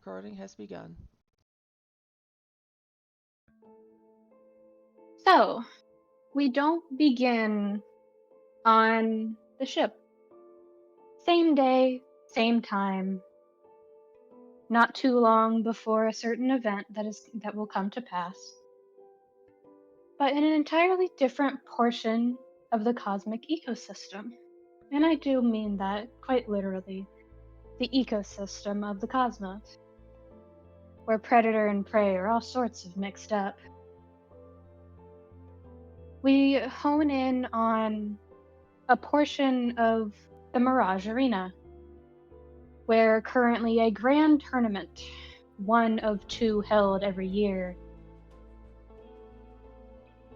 Recording has begun. So, we don't begin on the ship. Same day, same time, not too long before a certain event that will come to pass, but in an entirely different portion of the cosmic ecosystem. And I do mean that quite literally, the ecosystem of the cosmos, where predator and prey are all sorts of mixed up. We hone in on a portion of the Mirage Arena, where currently a grand tournament, one of two held every year,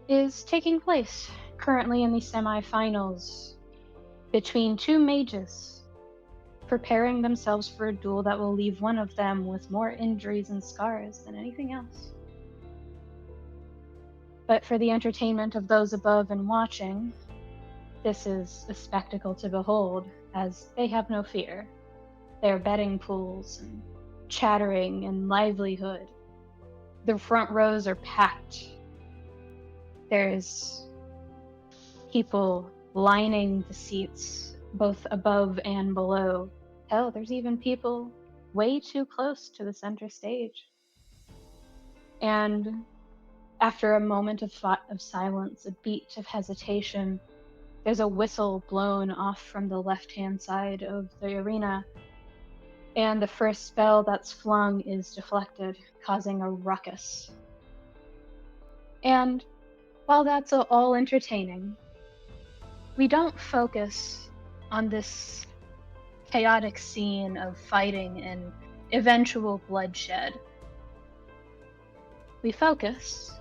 is taking place currently in the semifinals between two mages preparing themselves for a duel that will leave one of them with more injuries and scars than anything else. But for the entertainment of those above and watching, this is a spectacle to behold, as they have no fear. Their betting pools and chattering and livelihood. The front rows are packed. There's people lining the seats, both above and below. Hell, there's even people way too close to the center stage. And after a moment of silence, a beat of hesitation, there's a whistle blown off from the left-hand side of the arena, and the first spell that's flung is deflected, causing a ruckus. And while that's all entertaining, we don't focus on this chaotic scene of fighting and eventual bloodshed. We focus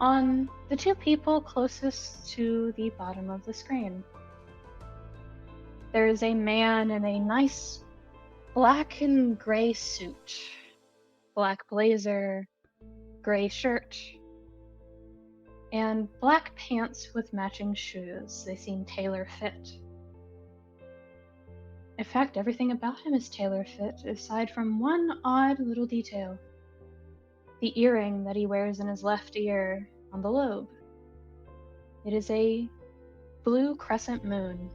on the two people closest to the bottom of the screen. There's a man in a nice black and gray suit, black blazer, gray shirt, and black pants with matching shoes. They seem tailor-fit. In fact, everything about him is tailor-fit, aside from one odd little detail. The earring that he wears in his left ear on the lobe. It is a blue crescent moon.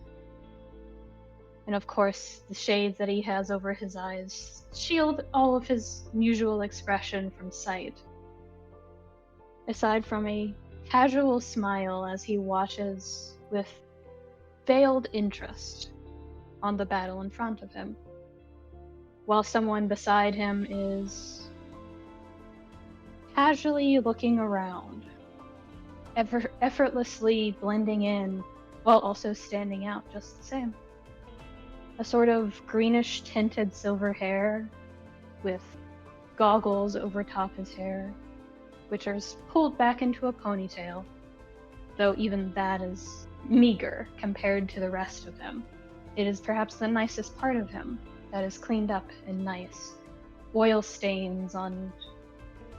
And of course, the shades that he has over his eyes shield all of his usual expression from sight. Aside from a casual smile as he watches with veiled interest on the battle in front of him, while someone beside him is casually looking around, effortlessly blending in while also standing out just the same. A sort of greenish tinted silver hair with goggles over top his hair, which are pulled back into a ponytail, though even that is meager compared to the rest of him. It is perhaps the nicest part of him that is cleaned up and nice. Oil stains on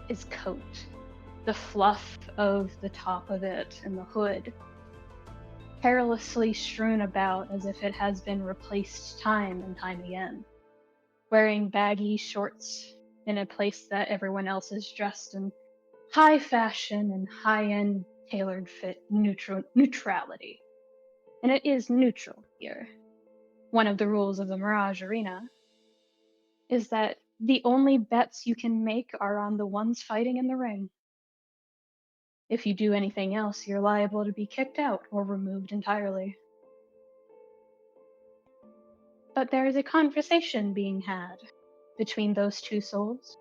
his coat, the fluff of the top of it and the hood, carelessly strewn about as if it has been replaced time and time again. Wearing baggy shorts in a place that everyone else is dressed in high fashion and high-end tailored fit neutrality. And it is neutral here. One of the rules of the Mirage Arena is that the only bets you can make are on the ones fighting in the ring. If you do anything else, you're liable to be kicked out or removed entirely. But there is a conversation being had between those two souls,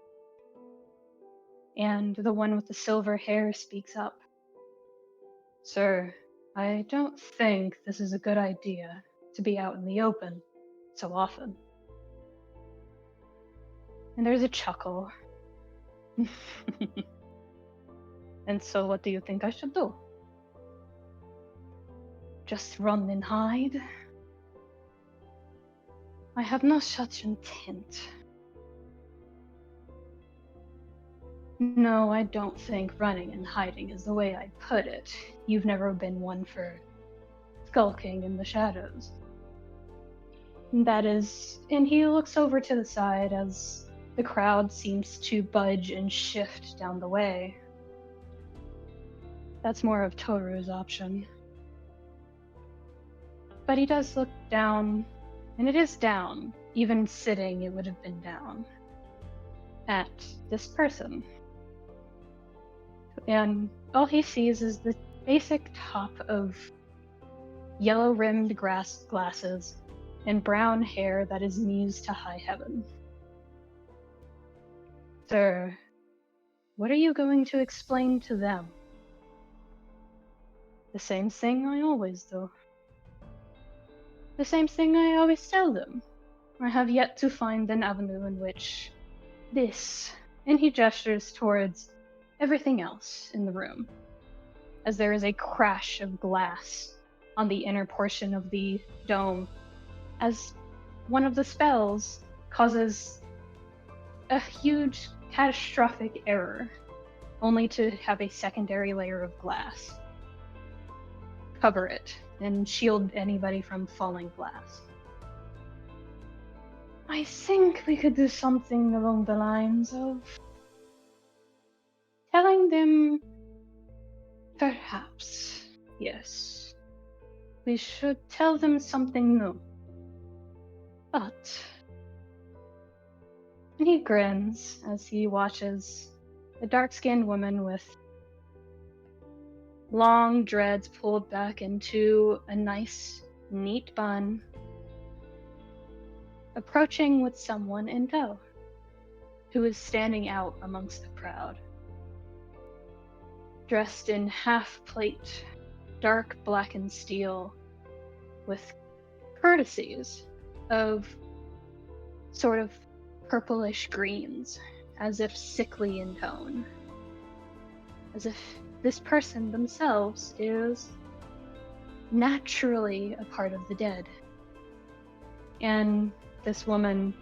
and the one with the silver hair speaks up. Sir, I don't think this is a good idea to be out in the open so often. And there's a chuckle. And so what do you think I should do? Just run and hide? I have no such intent. No, I don't think running and hiding is the way I'd put it. You've never been one for skulking in the shadows. That is, and he looks over to the side as The crowd seems to budge and shift down the way. That's more of Toru's option. But he does look down, and it is down. Even sitting, it would have been down. At this person. And all he sees is the basic top of yellow-rimmed glasses and brown hair that is mused to high heaven. Sir, what are you going to explain to them? The same thing I always do. The same thing I always tell them. I have yet to find an avenue in which this, and he gestures towards everything else in the room, as there is a crash of glass on the inner portion of the dome, as one of the spells causes a huge catastrophic error, only to have a secondary layer of glass cover it and shield anybody from falling glass. I think we could do something along the lines of telling them, perhaps, yes, we should tell them something new. But, and he grins as he watches a dark-skinned woman with long dreads pulled back into a nice, neat bun, approaching with someone in tow, who is standing out amongst the crowd. Dressed in half-plate, dark blackened steel, with courtesies of sort of purplish greens, as if sickly in tone. As if this person themselves is naturally a part of the dead. And this woman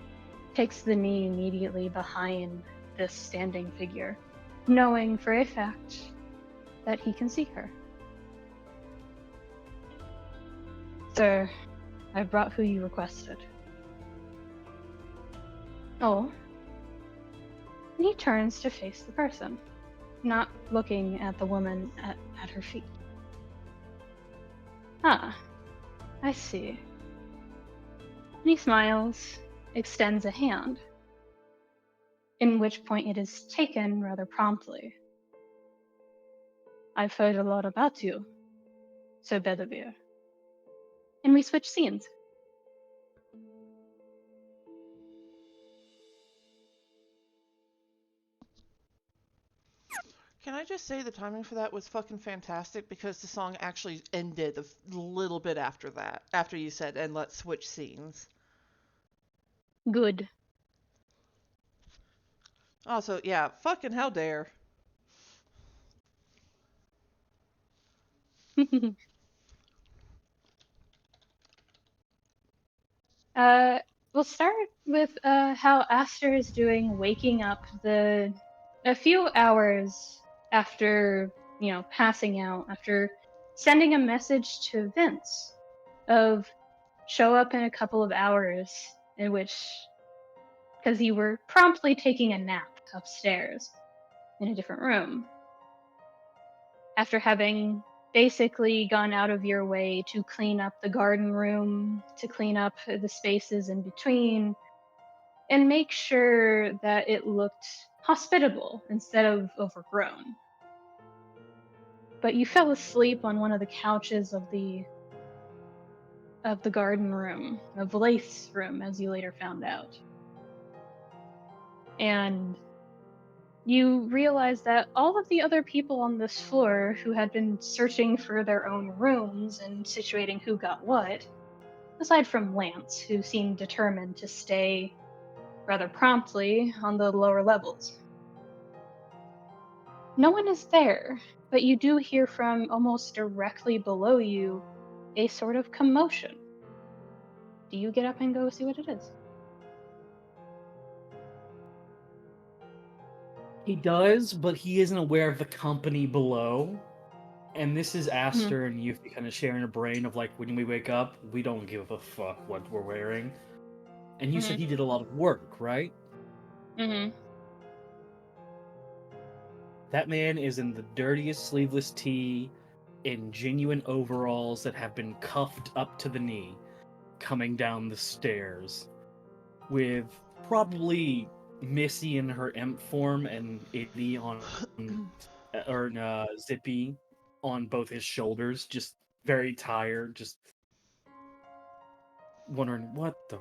takes the knee immediately behind this standing figure, knowing for a fact that he can see her. Sir, I brought who you requested. Oh. And he turns to face the person, not looking at the woman at her feet. Ah, I see. And he smiles, extends a hand, in which point it is taken rather promptly. I've heard a lot about you, Sir Bedivere. And we switch scenes. Can I just say the timing for that was fucking fantastic because the song actually ended a little bit after that, after you said, and let's switch scenes. Good. Also, yeah, fucking how dare. We'll start with how Aster is doing, waking up a few hours after, passing out, after sending a message to Vince of show up in a couple of hours, in which, because you were promptly taking a nap upstairs in a different room, after having basically gone out of your way to clean up the garden room, to clean up the spaces in between, and make sure that it looked hospitable instead of overgrown. But you fell asleep on one of the couches of the garden room, of Lath's room, as you later found out. And you realize that all of the other people on this floor who had been searching for their own rooms and situating who got what, aside from Lance, who seemed determined to stay rather promptly on the lower levels. No one is there, but you do hear from almost directly below you a sort of commotion. Do you get up and go see what it is? He does, but he isn't aware of the company below. And this is Aster and Yuffie kind of sharing a brain of like, when we wake up, we don't give a fuck what we're wearing. And you said he did a lot of work, right? Mm-hmm. That man is in the dirtiest sleeveless tee, in genuine overalls that have been cuffed up to the knee, coming down the stairs, with probably Missy in her imp form and Itty on Zippy on both his shoulders, just very tired, just wondering what the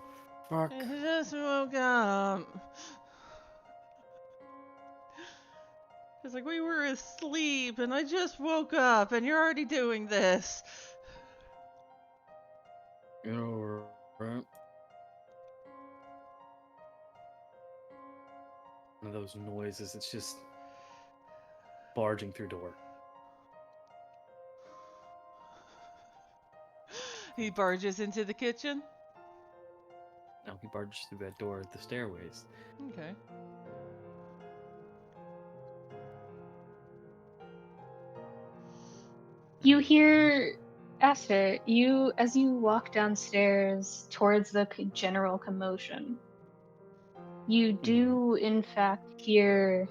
fuck. I just woke up. It's like we were asleep and I just woke up and you're already doing this. You know, right? One of those noises. It's just barging through door. He barges into the kitchen. Now he barges through that door at the stairways. Okay. You hear Aster, as you walk downstairs towards the general commotion, you do in fact hear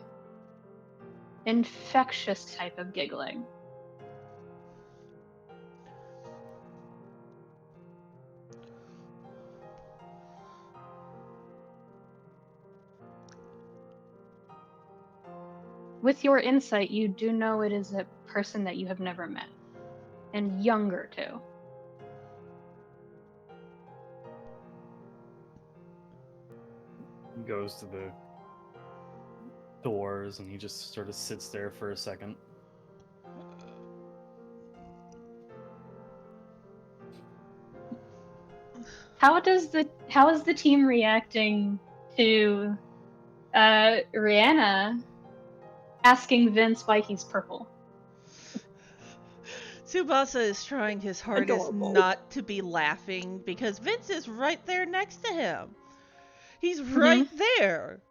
infectious type of giggling. With your insight, you do know it is a person that you have never met, and younger too. He goes to the doors and he just sort of sits there for a second. How is the team reacting to Rihanna asking Vince why he's purple? Tsubasa is trying his hardest Adorable. not to be laughing because Vince is right there next to him. He's right there.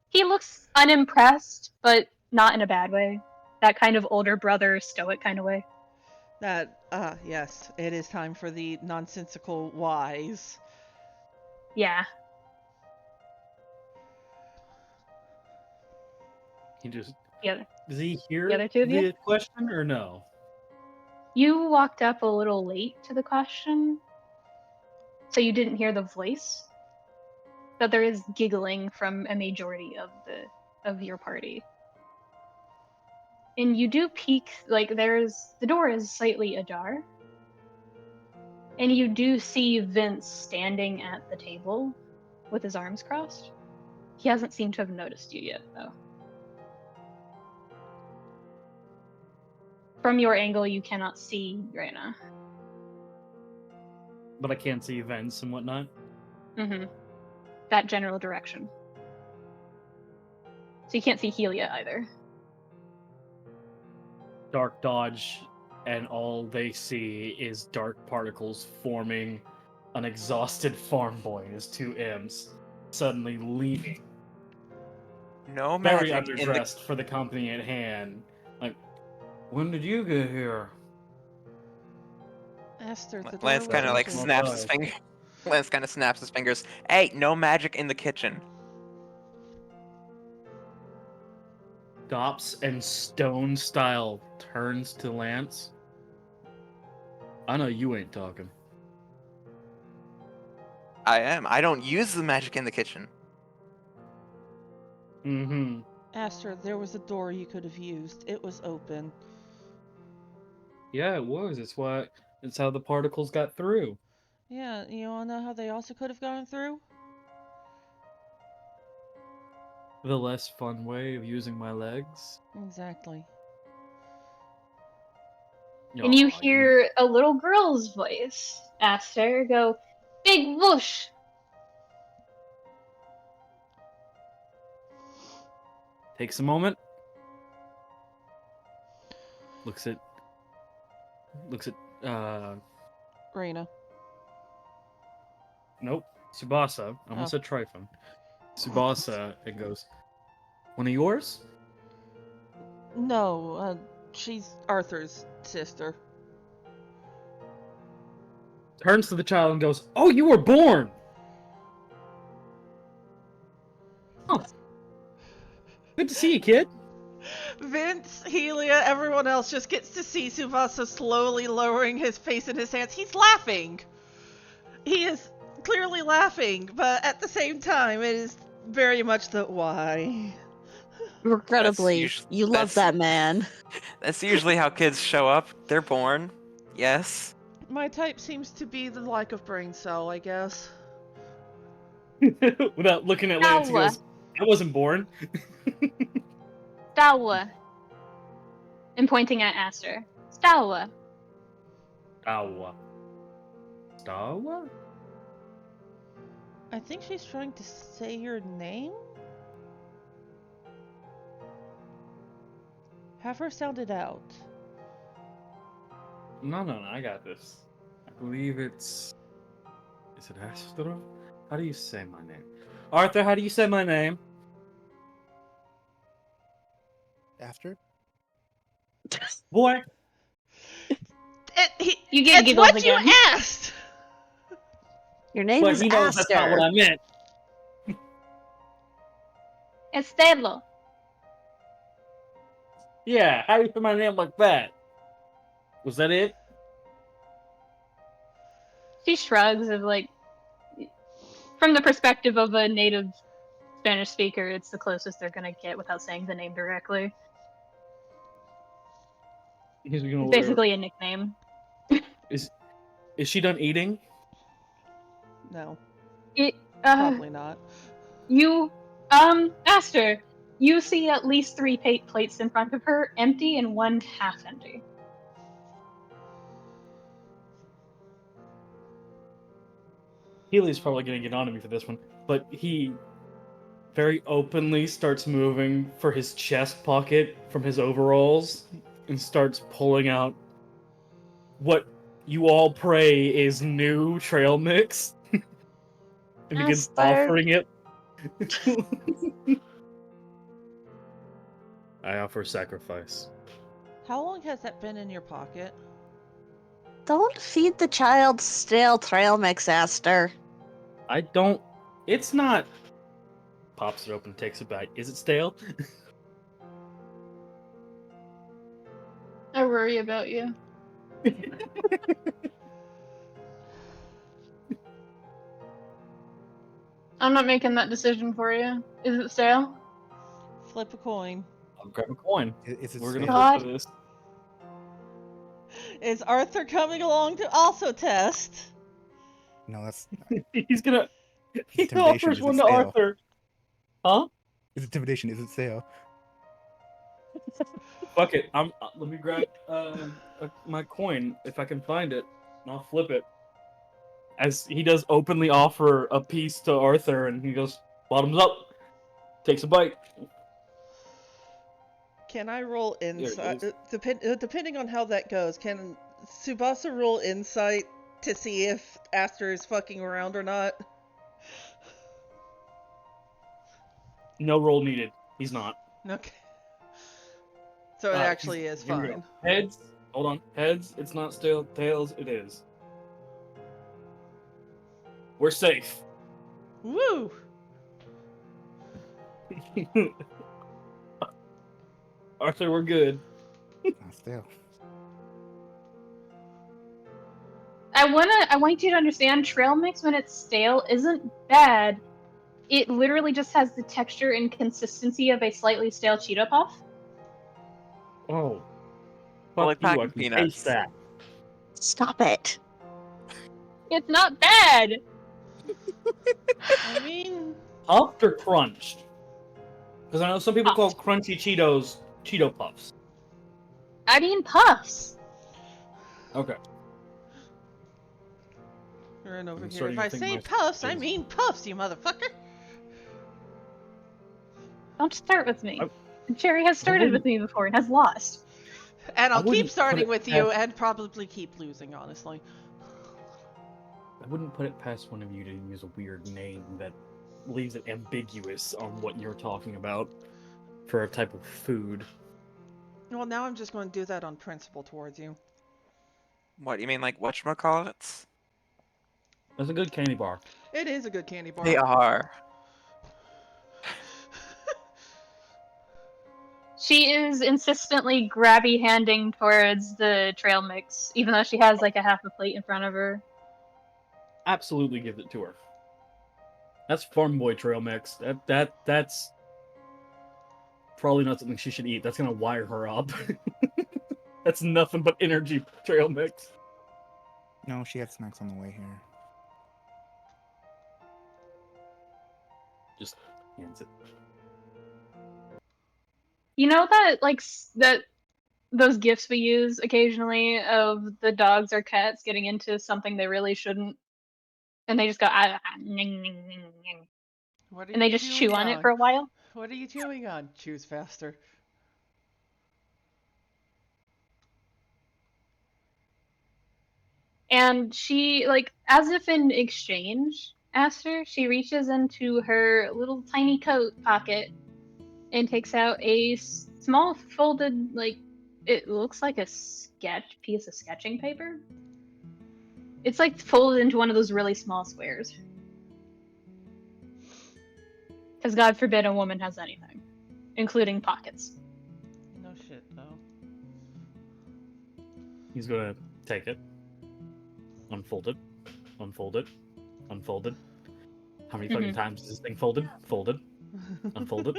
He looks unimpressed, but not in a bad way. That kind of older brother stoic kind of way. Yes, it is time for the nonsensical whys. Yeah. He just Yeah. does he hear The other two of you? the question or no? You walked up a little late to the question, so you didn't hear the voice. But there is giggling from a majority of your party. And you do peek, like the door is slightly ajar. And you do see Vince standing at the table with his arms crossed. He hasn't seemed to have noticed you yet, though. From your angle, you cannot see Reyna. But I can't see events and whatnot. Mm-hmm. That general direction. So you can't see Helia either. Dark dodge, and all they see is dark particles forming an exhausted farm boy and his two imps suddenly leaving. No Very magic in the underdressed for the company at hand. Like, when did you get here? Aster, the door Lance was kind of like open. snaps his finger. Lance kind of snaps his fingers. Hey, no magic in the kitchen. Stops and stone style turns to Lance. I know you ain't talking. I am. I don't use the magic in the kitchen. Mm-hmm. Aster, there was a door you could have used. It was open. Yeah, it was. It's how the particles got through. Yeah, you wanna know how they also could have gone through? The less fun way of using my legs. Exactly. And you Aw, hear a little girl's voice, Aster, go, "Big whoosh!" Takes a moment. Looks at Reyna. nope. Tsubasa. I almost said Trifon. Tsubasa and goes, one of yours? No, she's Arthur's sister. Turns to the child and goes, oh, you were born! Good to see you, kid. Vince, Helia, everyone else just gets to see Tsubasa slowly lowering his face in his hands. He's laughing. He is clearly laughing, but at the same time, it is very much the why. Regrettably, you love that man. That's usually how kids show up. They're born. Yes. My type seems to be the lack of brain cell, I guess. Without looking at Lance, he goes, I wasn't born. Tala. And pointing at Aster. Tala. Stawa. Stawa? I think she's trying to say your name? Have her sound it out. No, I got this. I believe it's... Is it Aster? How do you say my name? Arthur, how do you say my name? After? Boy! You get it's giggles what again. you asked! Your name But is he knows that's not what Aster. I meant. Estelo. Yeah, how do you say my name like that? Was that it? She shrugs of like, from the perspective of a native Spanish speaker, it's the closest they're gonna get without saying the name directly. He's gonna It's basically a nickname. Is she done eating? No, It, probably not. you, Aster, you see at least 3 plates in front of her, empty and one half empty. Healy's probably gonna get on to me for this one, but he very openly starts moving for his chest pocket from his overalls and starts pulling out what you all pray is new trail mix and begins Aster. offering it. I offer sacrifice. How long has that been in your pocket? Don't feed the child stale trail mix, Aster. I don't. It's not. Pops it open, takes a bite. Is it stale? I worry about you. I'm not making that decision for you. Is it stale? Flip a coin. I'll grab a coin. Is it We're gonna stale? flip for this. Is Arthur coming along to also test? No, that's He's gonna. He Intimidation, offers is it one to stale? Arthur. Huh? it's intimidation. Is it stale? Fuck it. Let me grab my coin if I can find it, and I'll flip it. As he does openly offer a piece to Arthur, and he goes bottoms up, takes a bite. Can I roll it insight? is. Depending on how that goes, can Tsubasa roll insight to see if Aster is fucking around or not? No roll needed. He's not. Okay. So it actually is Here we go. fine. Heads. Hold on. Heads. It's not stale. Tails. It is. We're safe. Woo! Arthur, we're good. Not stale. I want you to understand trail mix when it's stale isn't bad. It literally just has the texture and consistency of a slightly stale Cheeto Puff. Oh. Well, Fuck like you, I packing can peanuts. taste that. Stop it. It's not bad! I mean, Puffed or crunched? Because I know some people call Puffed. crunchy Cheetos Cheeto Puffs. I mean puffs. Okay. you're in over I'm here. starting If to I think say my puffs, I is- mean puffs, you motherfucker. Don't start with me. I- Jerry has started with me before and has lost. And I'll wouldn't keep put starting it with you past- and probably keep losing, honestly. I wouldn't put it past one of you to use a weird name that leaves it ambiguous on what you're talking about for a type of food. Well, now I'm just going to do that on principle towards you. What, you mean like whatchamacallits? That's a good candy bar. It is a good candy bar. They are. She is insistently grabby handing towards the trail mix, even though she has like a half a plate in front of her. Absolutely give it to her. That's farm boy trail mix. That's probably not something she should eat. That's gonna wire her up. That's nothing but energy trail mix. No, she had snacks on the way here. Just hands it. You know that that those gifs we use occasionally of the dogs or cats getting into something they really shouldn't, and they just go ning, ning, ning, ning, What are and they you just chew chewing on it on? for a while. What are you chewing on? Choose faster. And she, like, as if in exchange, Aster, she reaches into her little tiny coat pocket and takes out a small folded, like, it looks like a piece of sketching paper. It's like folded into one of those really small squares. Because God forbid a woman has anything, including pockets. No shit, though. He's gonna take it, unfold it, unfold it, unfold it. How many fucking times is this thing folded? Folded, unfolded.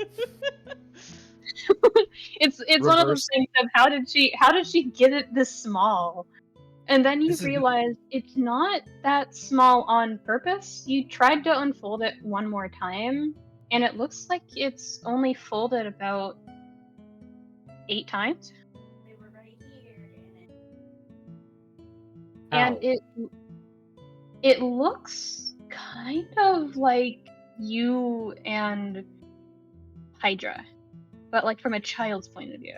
It's one of those Reverse. things of how did she get it this small? And then you This is- realize it's not that small on purpose. You tried to unfold it one more time, and it looks like it's only folded about 8 times. And How? it looks kind of like you and Hydra, but like from a child's point of view.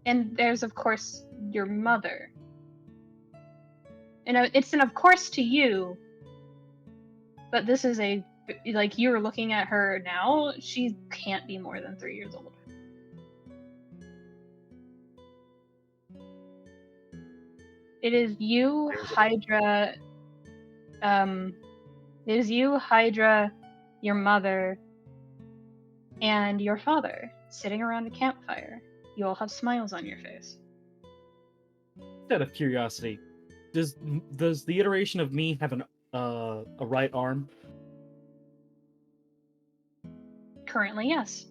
And there's of course your mother. And it's an of course to you, but this is like you're looking at her now, she can't be more than 3 years old. It is you, Hydra, it is you, Hydra, your mother, and your father sitting around a campfire. You all have smiles on your face. Out of curiosity, does the iteration of me have a right arm? Currently, yes.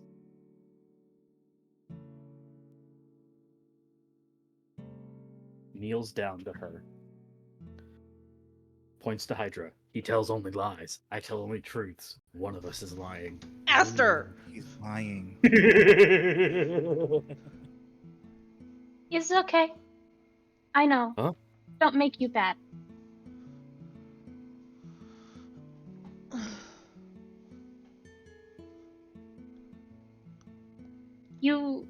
Kneels down to her. Points to Hydra. He tells only lies. I tell only truths. One of us is lying. Aster! He's lying. It's okay. I know. Huh? Don't make you bad. You,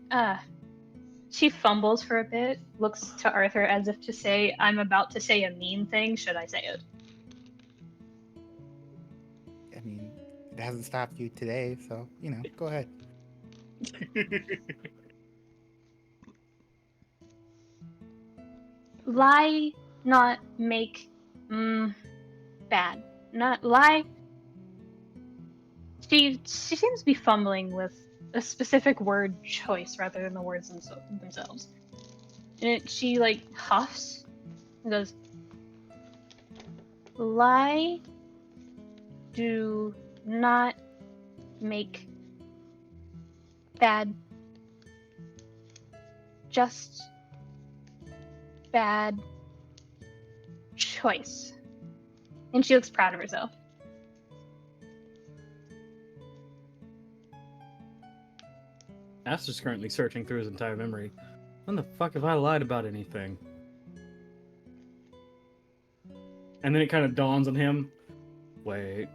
she fumbles for a bit, looks to Arthur as if to say, I'm about to say a mean thing, should I say it? I mean, it hasn't stopped you today, so, go ahead. Lie, not make, bad. Not lie. She seems to be fumbling with a specific word choice rather than the words themselves. And she, like, huffs and goes, lie, do not make bad, just bad choice. And she looks proud of herself. Aster's currently searching through his entire memory. When the fuck have I lied about anything? And then it kind of dawns on him. Wait.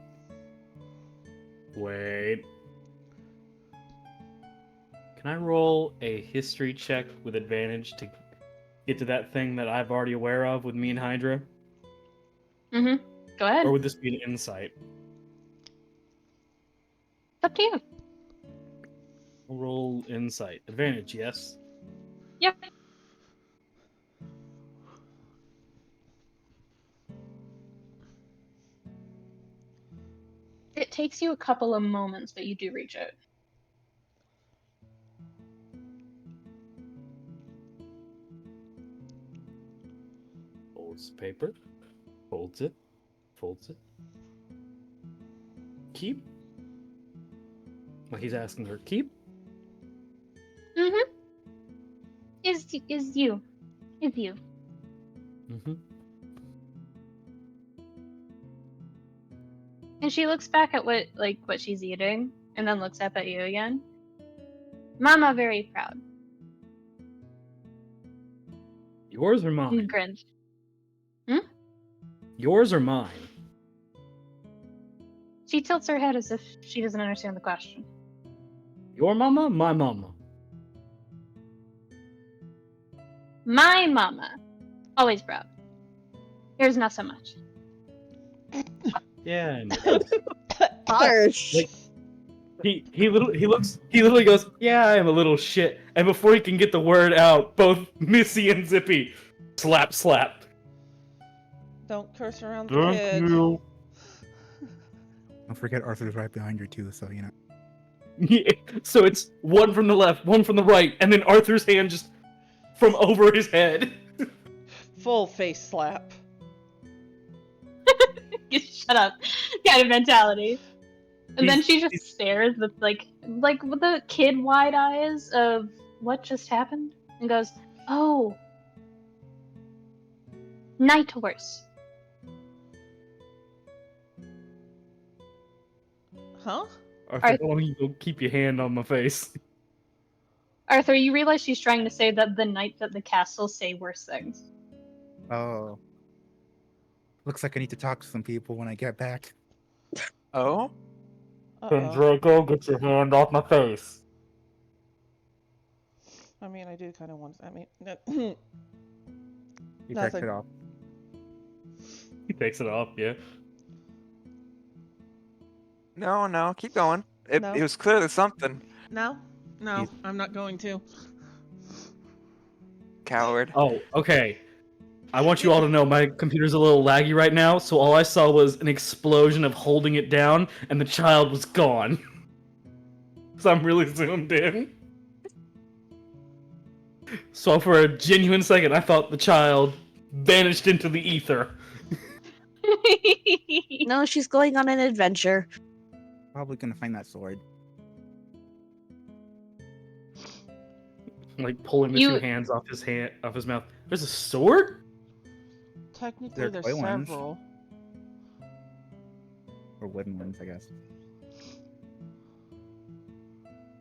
Can I roll a history check with advantage to get to that thing that I've already aware of with me and Hydra? Mm-hmm. Go ahead. Or would this be an insight? It's up to you. I'll roll insight. Advantage, yes? Yep. It takes you a couple of moments, but you do reach it. Folds the paper. Folds it. Folds it. Keep. Like he's asking her, keep? Mm-hmm. Is you. Mm-hmm. And she looks back at what she's eating, and then looks up at you again. Mama very proud. Yours or And mine? grins. Yours or mine? She tilts her head as if she doesn't understand the question. Your mama? My mama? My mama. Always proud. Yours not so much. Yeah. I know. Harsh. Like, he literally goes, yeah, I am a little shit. And before he can get the word out, both Missy and Zippy slap. Don't curse around the Thank kid. you. Don't forget Arthur's right behind you too, so you know. Yeah, so it's one from the left, one from the right, and then Arthur's hand just from over his head. Full face slap. Shut up. Kind of mentality. And then she just stares with like with the kid wide eyes of what just happened and goes, "Oh. Night horse." Huh? Arthur, why don't you go keep your hand on my face? Arthur, you realize she's trying to say that the knights at the castle say worse things. Oh. Looks like I need to talk to some people when I get back. Oh? Uh-oh. Draco, get your hand off my face. I mean, I do kind of want. I mean, He takes Nothing. it off. He takes it off, yeah. No, keep going. It No. was clearly something. no, I'm not going to. Coward. Oh, okay. I want you all to know my computer's a little laggy right now, so all I saw was an explosion of holding it down, and the child was gone. So I'm really zoomed in. So for a genuine second, I thought the child vanished into the ether. No, she's going on an adventure. Probably gonna find that sword. Like pulling the You- two hands off his mouth. There's a sword? Technically, They're there's toy ones. several. Or wooden ones, I guess.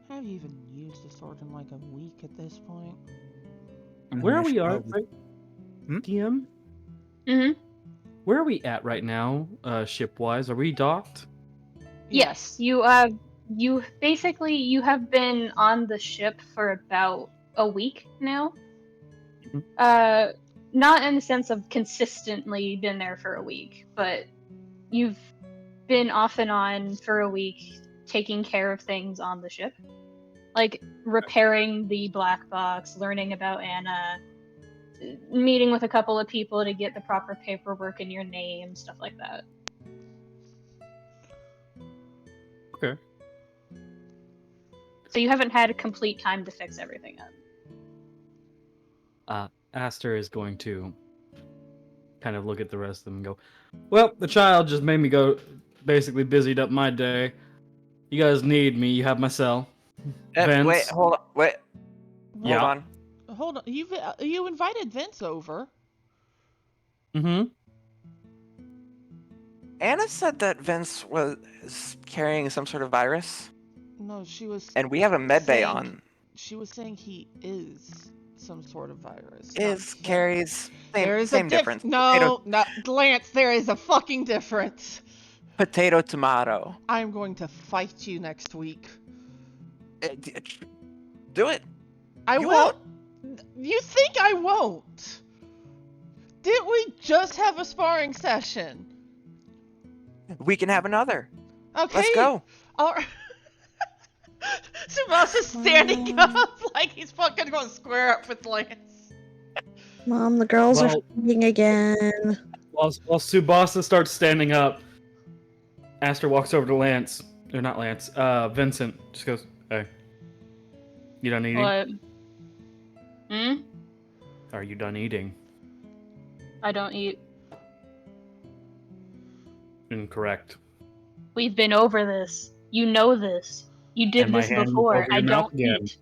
Have you even used the sword in like a week at this point? And Where then are we I at? should probably- Right? DM? Mm-hmm. Where are we at right now, ship-wise? Are we docked? Yes, you have been on the ship for about a week now. Mhm. Not in the sense of consistently been there for a week, but you've been off and on for a week taking care of things on the ship. Like repairing the black box, learning about Anna, meeting with a couple of people to get the proper paperwork in your name, stuff like that. Okay. So you haven't had a complete time to fix everything up. Aster is going to kind of look at the rest of them and go, well, the child just made me go, basically busied up my day. You guys need me, you have my cell. Vince. Wait, hold on. Wait, Yeah. hold on. Hold on. You invited Vince over. Mm-hmm. Anna said that Vince was carrying some sort of virus, No, she was. and we have a med bay saying- on. She was saying he is some sort of virus. Is not carries There is same a difference. No, Lance. There is a fucking difference. Potato tomato. I'm going to fight you next week. Do it. I You won't. You think I won't? Didn't we just have a sparring session? We can have another. Okay. Let's go. All right. Tsubasa's standing up like he's fucking going to square up with Lance. Mom, the girls are Well- fighting again. While Tsubasa starts standing up, Aster walks over to Lance, or not Lance, Vincent. Just goes, "Hey, you done eating? What? Hmm? Are you done eating?" I don't eat. Incorrect. We've been over this. You know this. You did And my this hand before. over I your mouth don't again. eat.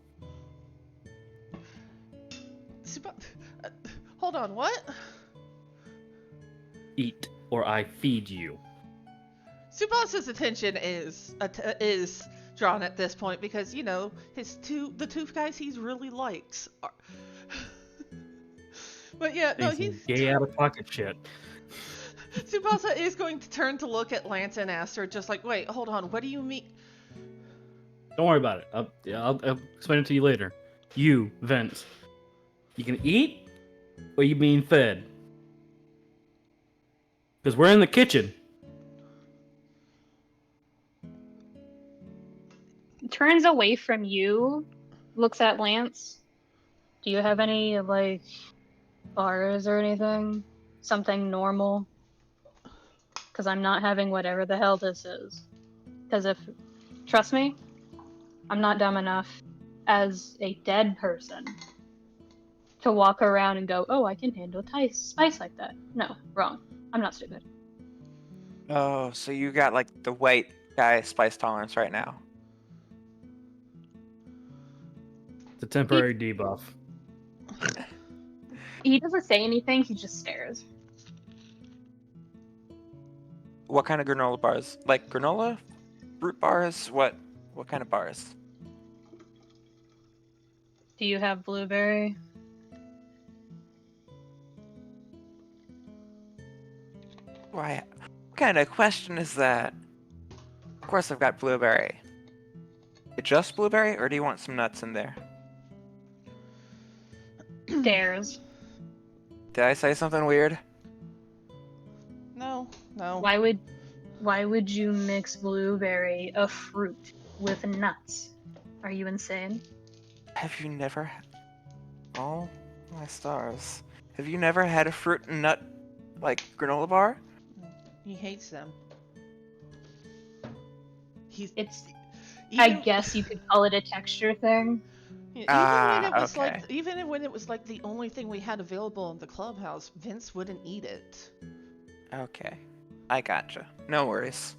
Hold on, what? Eat, or I feed you. Tsubasa's attention is drawn at this point because the two guys he really likes are. But yeah, no, He's he's gay out of pocket shit. Tsubasa is going to turn to look at Lance and Aster, just like, wait, hold on, what do you mean? Don't worry about it. I'll explain it to you later. You, Vince, you can eat, or you being fed? Because we're in the kitchen. Turns away from you, looks at Lance. Do you have any, like, bars or anything? Something normal? Because I'm not having whatever the hell this is. Because trust me, I'm not dumb enough as a dead person to walk around and go, oh, I can handle spice like that. No, wrong. I'm not stupid. Oh, so you got like the white guy spice tolerance right now. It's a temporary debuff. He doesn't say anything, he just stares. What kind of granola bars? Like granola? Fruit bars? What kind of bars? Do you have blueberry? Why? What kind of question is that? Of course I've got blueberry. Just blueberry, or do you want some nuts in there? Stares. Did I say something weird? No. Why would you mix blueberry, a fruit, with nuts? Are you insane? Have you never... Oh, my stars. Have you never had a fruit and nut, like, granola bar? He hates them. I guess you could call it a texture thing. Okay. Even when it was like the only thing we had available in the clubhouse, Vince wouldn't eat it. Okay. I gotcha. No worries.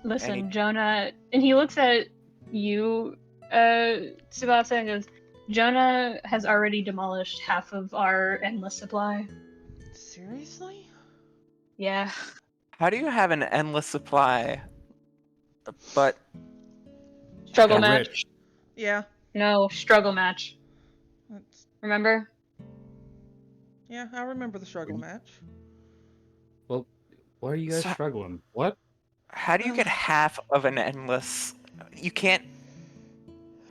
Listen, Jonah, and he looks at you, Tsubasa, and goes, Jonah has already demolished half of our endless supply. Seriously? Yeah. How do you have an endless supply, but... Struggle They're match. rich. Yeah. No, struggle match. Remember? Yeah, I remember the struggle match. Well, why are you guys struggling? What? How do you get half of an endless... You can't...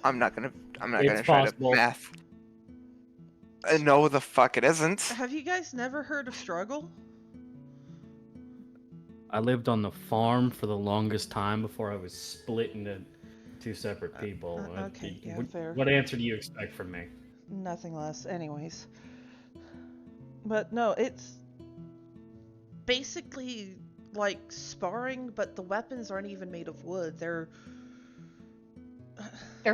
I'm not gonna It's try possible. to math. No, the fuck it isn't. Have you guys never heard of struggle? I lived on the farm for the longest time before I was split into two separate people. Okay, yeah, fair. What answer do you expect from me? Nothing less, anyways. But no, it's basically like sparring, but the weapons aren't even made of wood. They're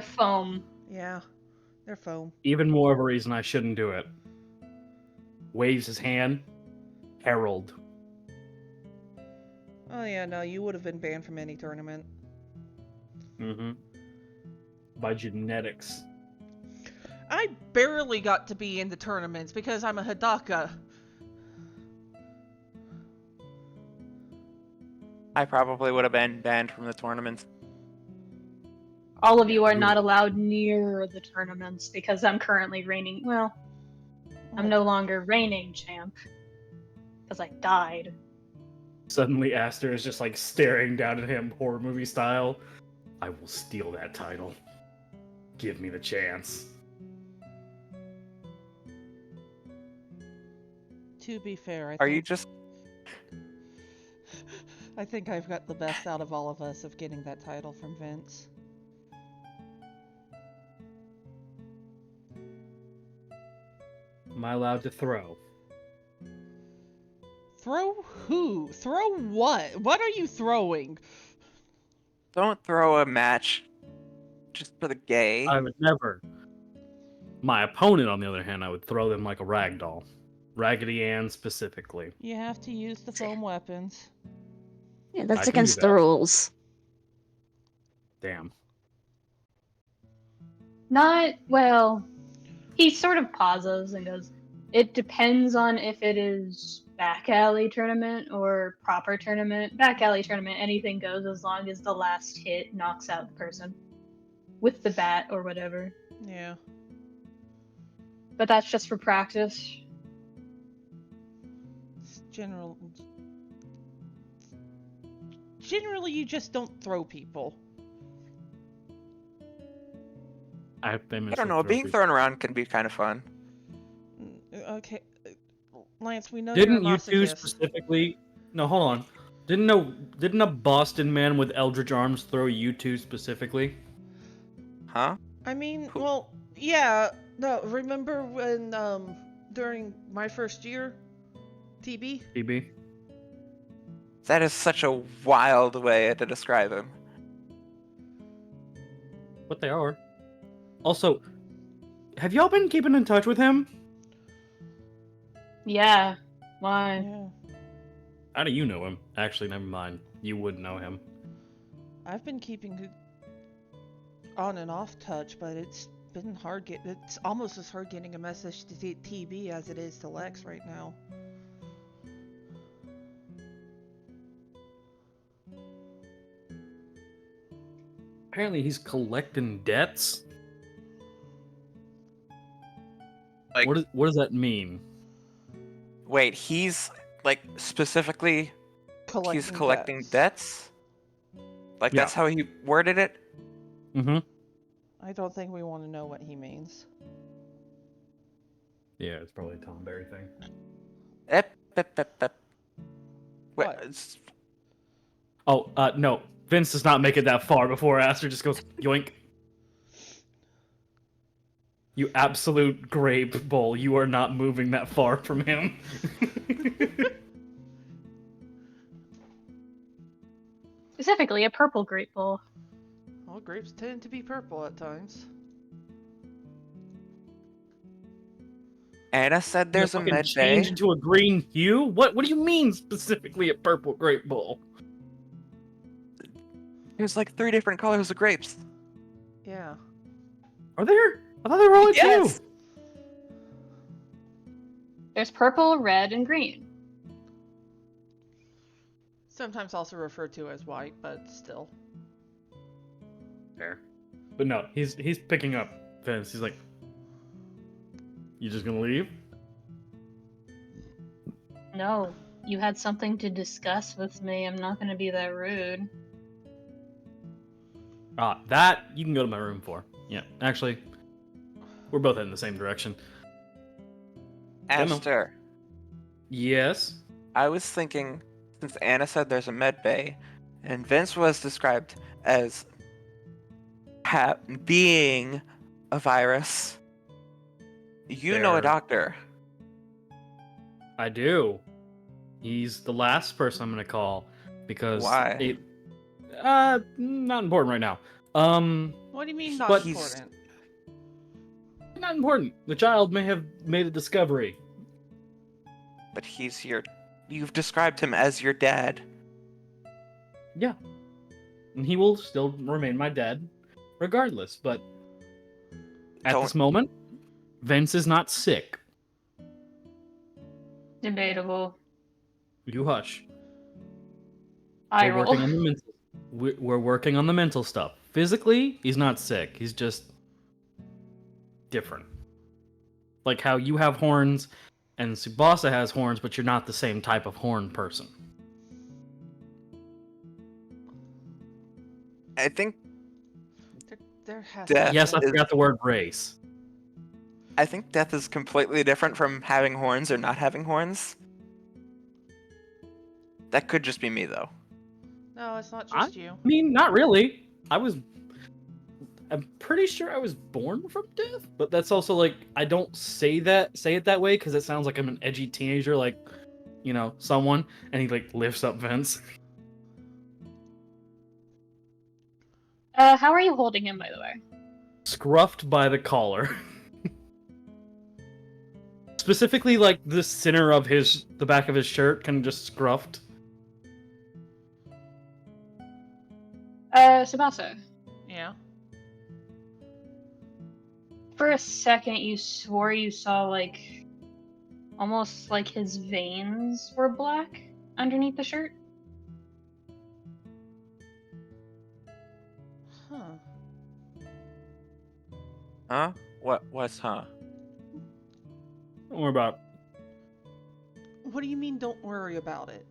foam. Yeah, they're foam. Even more of a reason I shouldn't do it. Waves his hand. Herald. Oh yeah, no, you would have been banned from any tournament. Mm-hmm. By genetics. I barely got to be in the tournaments because I'm a Hidaka. I probably would have been banned from the tournament. All of you are not allowed near the tournaments because I'm currently reigning. Well, I'm no longer reigning champ because I died. Suddenly, Aster is just like staring down at him, horror movie style. I will steal that title. Give me the chance. To be fair, I think I've got the best out of all of us of getting that title from Vince. Am I allowed to throw? Throw who? Throw what? What are you throwing? Don't throw a match just for the gay. I would never. My opponent, on the other hand, I would throw them like a rag doll. Raggedy Ann specifically. You have to use the foam weapons. Yeah, I that's can do against the that. rules. Damn. Not, well, he sort of pauses and goes, it depends on if it is back alley tournament or proper tournament. Back alley tournament, anything goes as long as the last hit knocks out the person with the bat or whatever. Yeah. But that's just for practice. It's Generally, you just don't throw people. I don't know. Being thrown around can be kind of fun. Okay. Lance, we know Didn't you're a you two masochist. specifically? No, hold on. Didn't a Boston man with Eldritch arms throw you two specifically? Huh? I mean, well, yeah. No, remember when, during my first year? TB? TB. That is such a wild way to describe him. But they are. Also, have y'all been keeping in touch with him? Yeah. Why? Yeah. How do you know him? Actually, never mind. You would know him. I've been keeping on and off touch, but it's been hard it's almost as hard getting a message to TB as it is to Lex right now. Apparently, he's collecting debts. Like, What does that mean? wait, he's like specifically he's collecting debts? Like Yeah. that's how he worded it? Mm-hmm. I don't think we want to know what he means. Yeah, it's probably a Tom Berry thing. Ep. Wait, What? it's- Oh, no. Vince does not make it that far before Aster just goes, yoink. You absolute grape bowl. You are not moving that far from him. Specifically, a purple grape bowl. Well, grapes tend to be purple at times. Anna said there's a Fucking med change bay. into a green hue? What do you mean specifically a purple grape bowl? There's like 3 different colors of grapes. Yeah. Are there? I thought there were only Yes! two. There's purple, red, and green. Sometimes also referred to as white, but still. Fair. But no, he's picking up Vince. He's like, you just gonna leave? No, you had something to discuss with me. I'm not gonna be that rude. That you can go to my room for. Yeah, actually, we're both heading the same direction. Aster, Yes. I was thinking, since Anna said there's a med bay, and Vince was described as being a virus, you know a There. doctor. I do. He's the last person I'm gonna call because Why? not important right now. What do you mean not But important? not important. The child may have made a discovery. But you've described him as your dad. Yeah. And he will still remain my dad, regardless. But at this moment, Vince is not sick. Debatable. You hush. Eye We're roll. working on the mental. We're working on the mental stuff. Physically, he's not sick. He's just different. Like how you have horns and Tsubasa has horns, but you're not the same type of horn person. I think There has Death to Yes, I be. forgot the word race. I think death is completely different from having horns or not having horns. That could just be me though. No, it's not just you. I mean, not really. I'm pretty sure I was born from death, but that's also like I don't say it that way because it sounds like I'm an edgy teenager. Like, someone, and he like lifts up Vince. How are you holding him, by the way? Scruffed by the collar. Specifically, like the center of the back of his shirt, kind of just scruffed. Tsubasa. Yeah. For a second, you swore you saw, like, almost like his veins were black underneath the shirt. Huh. Huh? What's huh? Don't worry about it. What do you mean, don't worry about it?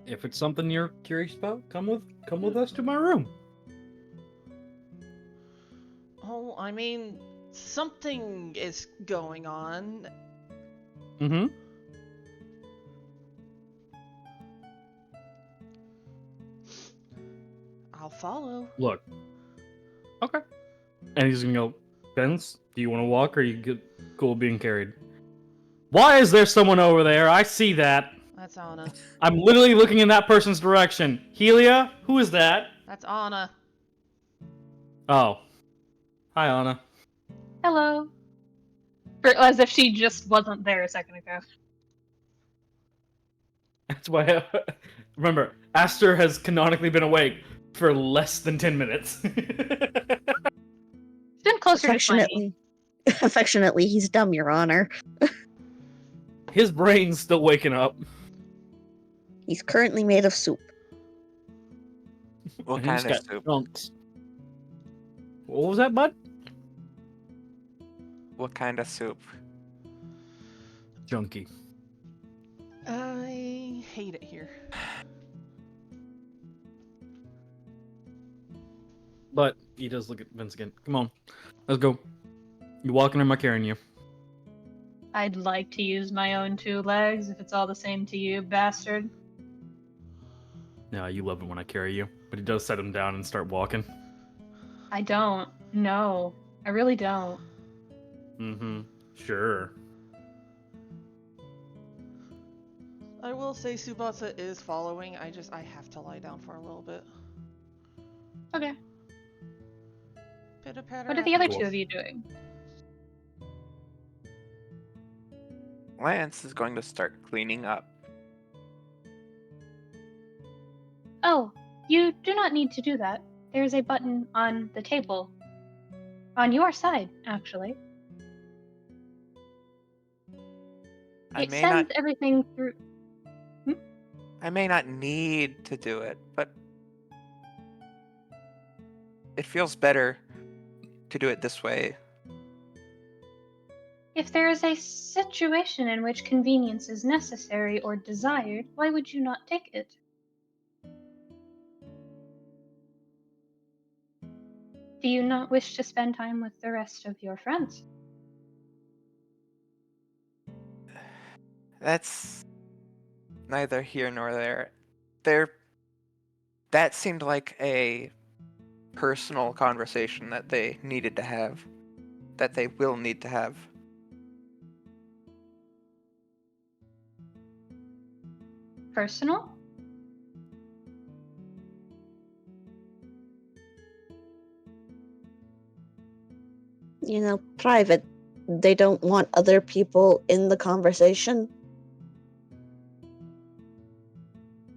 If it's something you're curious about, come with us to my room. Oh, I mean, something is going on. Mm-hmm. I'll follow. Look. Okay. And he's gonna go, Vince, do you want to walk, or are you cool being carried? Why is there someone over there? I see that. That's Anna. I'm literally looking in that person's direction. Helia, who is that? That's Anna. Oh. Hi, Anna. Hello. As if she just wasn't there a second ago. That's why. Remember, Aster has canonically been awake for less than 10 minutes. It's been closer to 20. Affectionately, he's dumb, Your Honor. His brain's still waking up. He's currently made of soup. What And he's kind of got soup? chunks. What was that, bud? What kind of soup? Junky. I hate it here. But he does look at Vince again. Come on, let's go. You walking or am I carrying you? I'd like to use my own 2 legs if it's all the same to you, bastard. No, you love it when I carry you. But he does set him down and start walking. I don't. No. I really don't. Mm-hmm. Sure. I will say Tsubasa is following. I have to lie down for a little bit. Okay. Pitter patter. What are the other Cool. 2 of you doing? Lance is going to start cleaning up. Oh, you do not need to do that. There's a button on the table. On your side, actually. I It may sends not everything through. I may not need to do it, but it feels better to do it this way. If there is a situation in which convenience is necessary or desired, why would you not take it? Do you not wish to spend time with the rest of your friends? That's neither here nor there. That seemed like a personal conversation that they needed to have, that they will need to have. Personal? Private. They don't want other people in the conversation.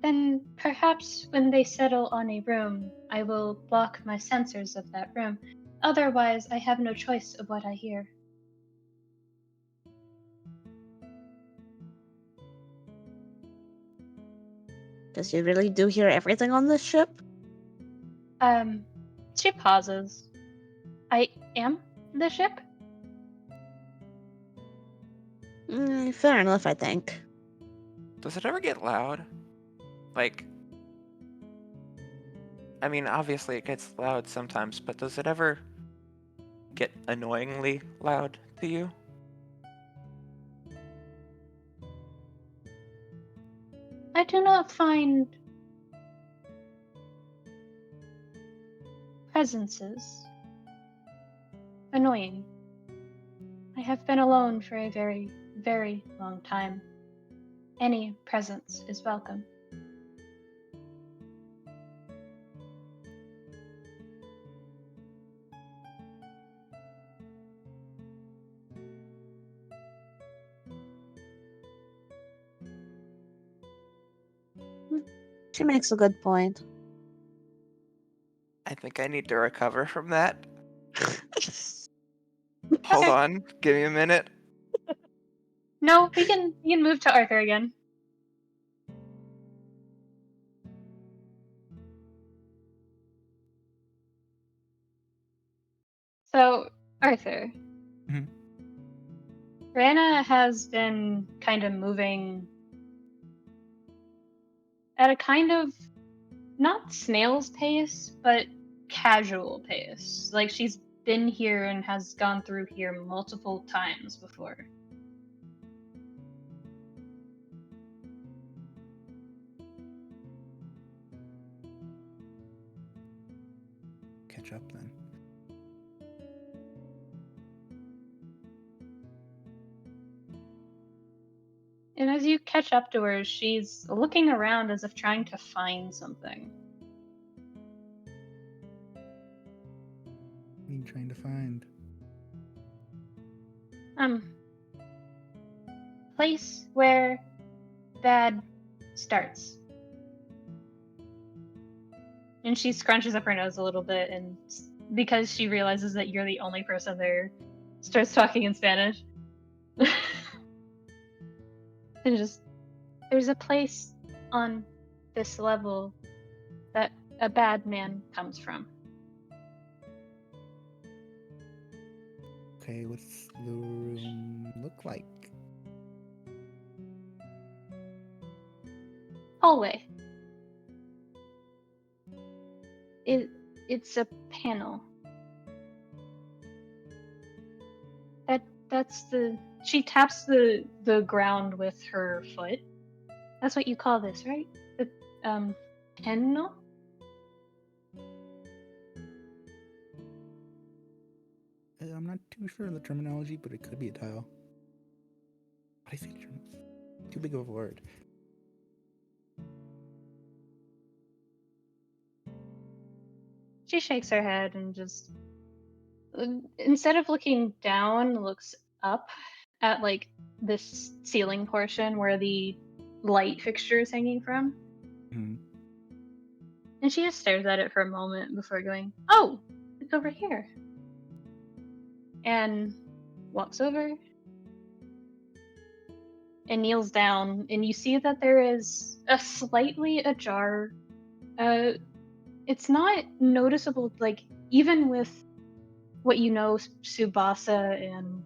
Then perhaps when they settle on a room, I will block my sensors of that room. Otherwise, I have no choice of what I hear. Does you really do hear everything on this ship? She pauses. I am the ship? Fair enough, I think. Does it ever get loud? Like, I mean, obviously it gets loud sometimes, but does it ever get annoyingly loud to you? I do not find presences annoying. I have been alone for a very very long time. Any presence is welcome. She makes a good point. I think I need to recover from that. Hold on, give me a minute. No, we can move to Arthur again. So, Arthur. Mhm. Rana has been kind of moving at a kind of not snail's pace, but casual pace. Like she's been here and has gone through here multiple times before. Catch up then. And as you catch up to her, she's looking around as if trying to find something. What are you trying to find? Place where bad starts. And she scrunches up her nose a little bit, and because she realizes that you're the only person there, starts talking in Spanish. And just, there's a place on this level that a bad man comes from. Okay, what's the room look like? Hallway. It's a panel. That's the. She taps the ground with her foot. That's what you call this, right? The panel. I'm not too sure of the terminology, but it could be a tile. What do I say? Too big of a word. She shakes her head and just, instead of looking down, looks up at like this ceiling portion where the light fixture is hanging from. Mhm. And she just stares at it for a moment before going, "Oh, it's over here." And walks over and kneels down, and you see that there is a slightly ajar. It's not noticeable, like, even with what you know, Tsubasa and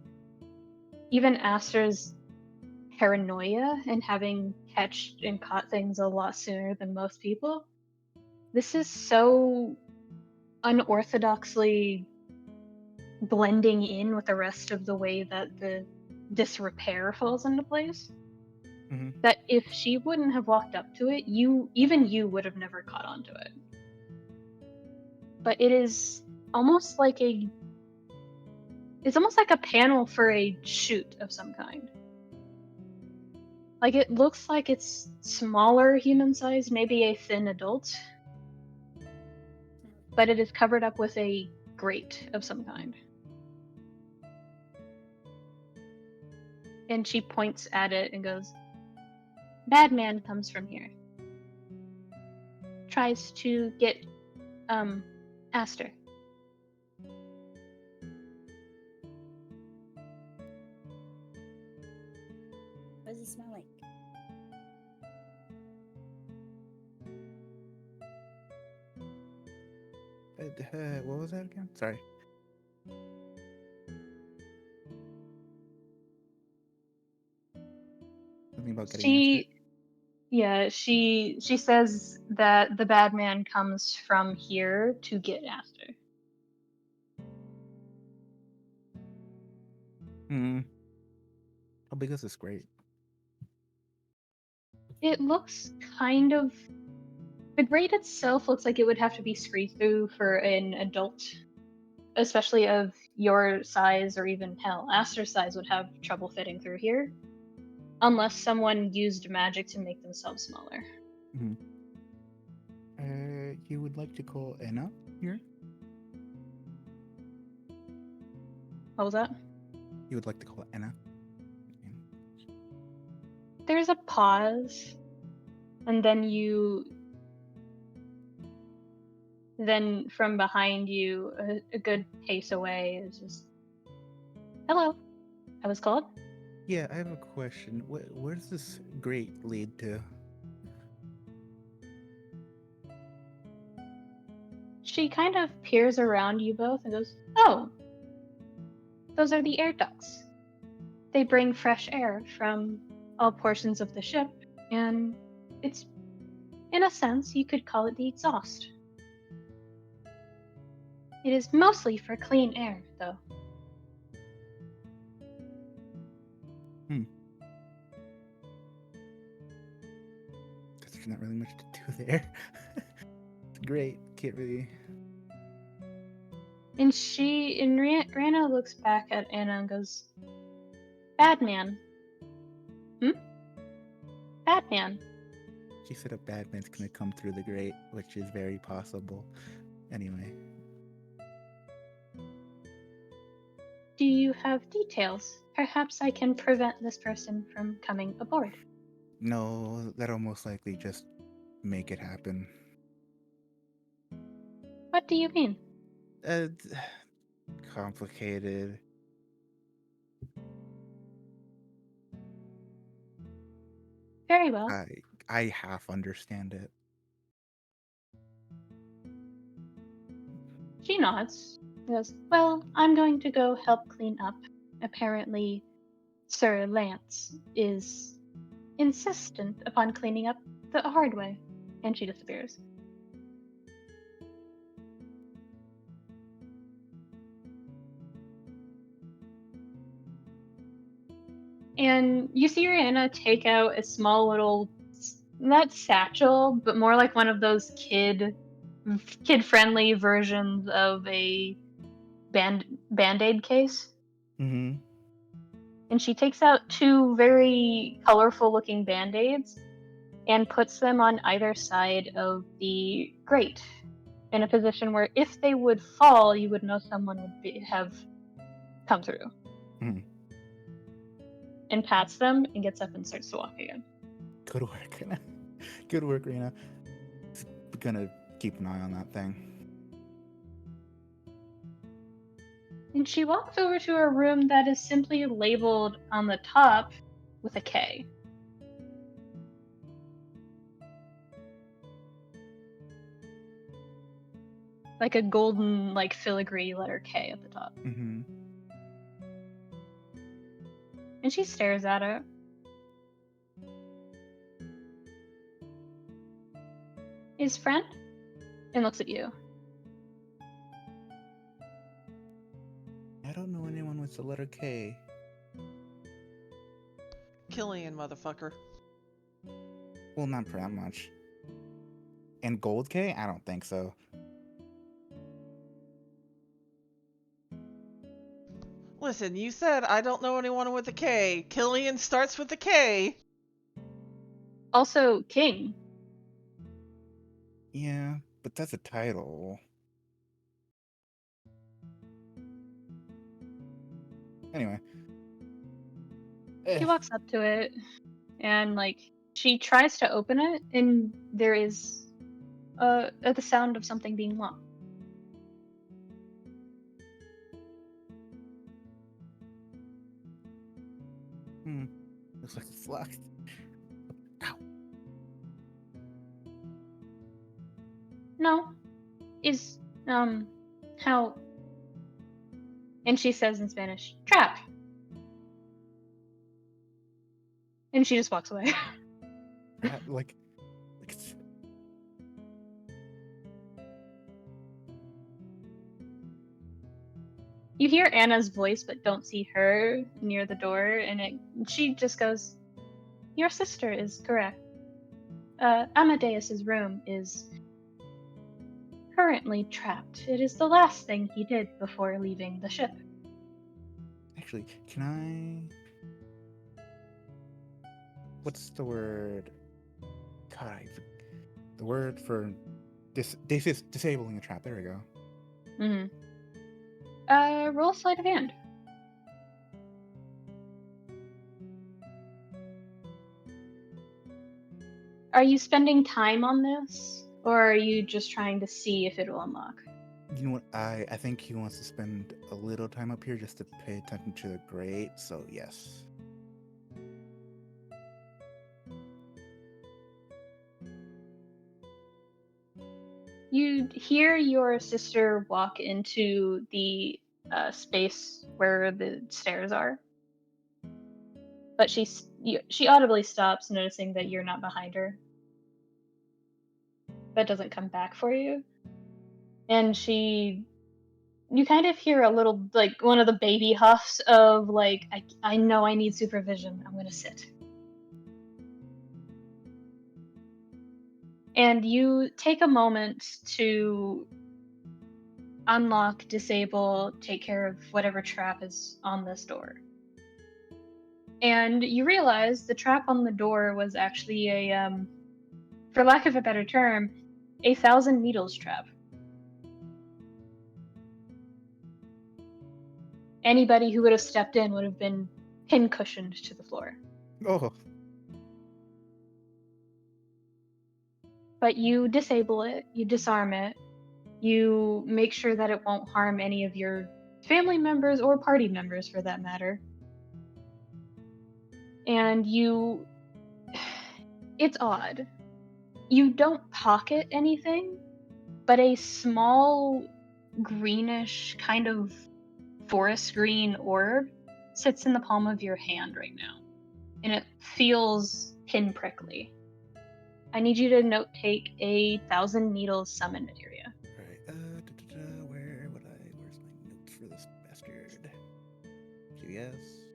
even Aster's paranoia and having catched and caught things a lot sooner than most people. This is so unorthodoxly blending in with the rest of the way that this repair falls into place. Mhm. That if she wouldn't have walked up to it, you would have never caught onto it. But it is almost like it's almost like a panel for a shoot of some kind. Like it looks like it's smaller human size, maybe a thin adult, but it is covered up with a grate of some kind. And she points at it and goes, "Bad man comes from here. Tries to get, Aster." What does it smell like? What was that again? Sorry. Something about getting She says that the bad man comes from here to get Aster. Hmm. How big is this grate? It looks kind of. The grate itself looks like it would have to be squeezed through for an adult, especially of your size or even hell, Aster's size would have trouble fitting through here. Unless someone used magic to make themselves smaller. You would like to call Anna here? What was that? You would like to call Anna? There's a pause, and then from behind you, a good pace away, is just, hello, I was called. Yeah, I have a question. Where does this grate lead to? She kind of peers around you both and goes, oh, those are the air ducts. They bring fresh air from all portions of the ship, and it's, in a sense, you could call it the exhaust. It is mostly for clean air, though. Because there's not really much to do there. It's great. Can't really. And Rana looks back at Anna and goes, bad man. Bad man. She said a bad man's gonna come through the grate, which is very possible. Anyway. Do you have details? Perhaps I can prevent this person from coming aboard. No, that'll most likely just make it happen. What do you mean? Complicated. Very well. I half understand it. She nods. Goes, well, I'm going to go help clean up. Apparently, Sir Lance is insistent upon cleaning up the hard way. And she disappears. And you see Rihanna take out a small little, not satchel, but more like one of those kid-friendly versions of a Band-Aid case. Mm-hmm. And she takes out two very colorful looking Band-Aids and puts them on either side of the grate in a position where if they would fall, you would know someone would have come through. Mm. And pats them and gets up and starts to walk again. Good work. Good work, Rena. Gonna keep an eye on that thing. And she walks over to a room that is simply labeled on the top with a K. Like a golden, filigree letter K at the top. Mm-hmm. And she stares at it. His friend? And looks at you. I don't know anyone with the letter K. Killian, motherfucker. Well, not for that much. And gold K? I don't think so. Listen, you said I don't know anyone with a K. Killian starts with a K. Also, King. Yeah, but that's a title. Anyway. She walks up to it and she tries to open it and there is the sound of something being locked. Looks like it's locked. Ow. No. Is how, and she says in Spanish, trap. And she just walks away. Like it's... You hear Anna's voice but don't see her near the door, and she just goes, your sister is correct. Amadeus's room is currently trapped. It is the last thing he did before leaving the ship. Actually, can I? What's the word? God, the word for disabling a trap. There we go. Roll sleight of hand. Are you spending time on this, or are you just trying to see if it'll unlock? You know what? I think he wants to spend a little time up here just to pay attention to the grate. So yes. You hear your sister walk into the space where the stairs are, but she audibly stops, noticing that you're not behind her, but doesn't come back for you. And you kind of hear a little, like, one of the baby huffs of, like, I know I need supervision. I'm gonna sit. And you take a moment to unlock, disable, take care of whatever trap is on this door. And you realize the trap on the door was actually a, for lack of a better term, a 1,000 needles trap. Anybody who would have stepped in would have been pin-cushioned to the floor. Oh, But you disable it, you disarm it, you make sure that it won't harm any of your family members or party members for that matter. And it's odd. You don't pocket anything, but a small greenish kind of forest green orb sits in the palm of your hand right now, and it feels pinprickly. I need you to note take a 1,000 needles summon materia. right. Where's my notes for this bastard? GS.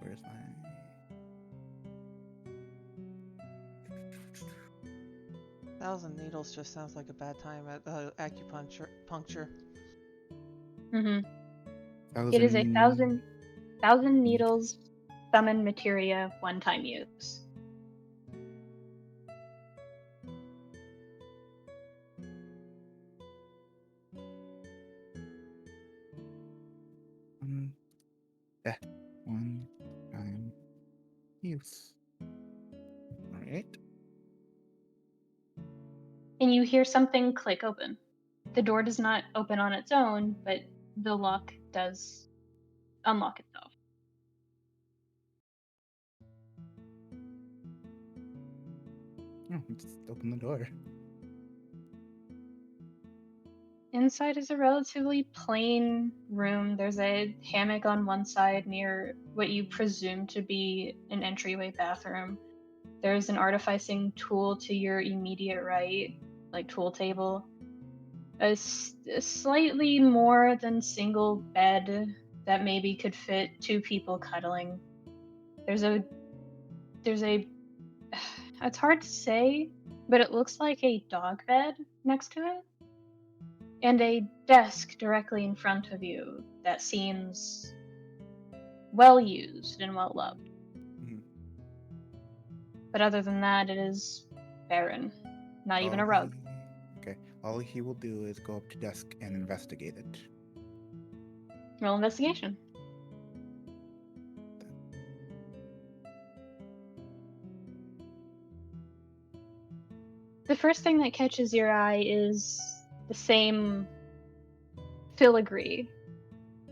Where's my? 1,000 needles just sounds like a bad time at puncture. It is a 1,000 needles summon materia one-time use. One time use. All right. And you hear something click open. The door does not open on its own, but the lock does unlock itself. Oh, just open the door. Inside is a relatively plain room. There's a hammock on one side near what you presume to be an entryway bathroom. There's an artificing tool to your immediate right, like tool table. A slightly more than single bed that maybe could fit 2 people cuddling. There's a it's hard to say, but it looks like a dog bed next to it. And a desk directly in front of you that seems well used and well loved. Mhm. But other than that, it is barren. Not even a rug. Okay. All he will do is go up to desk and investigate it. Roll investigation. The first thing that catches your eye is the same filigree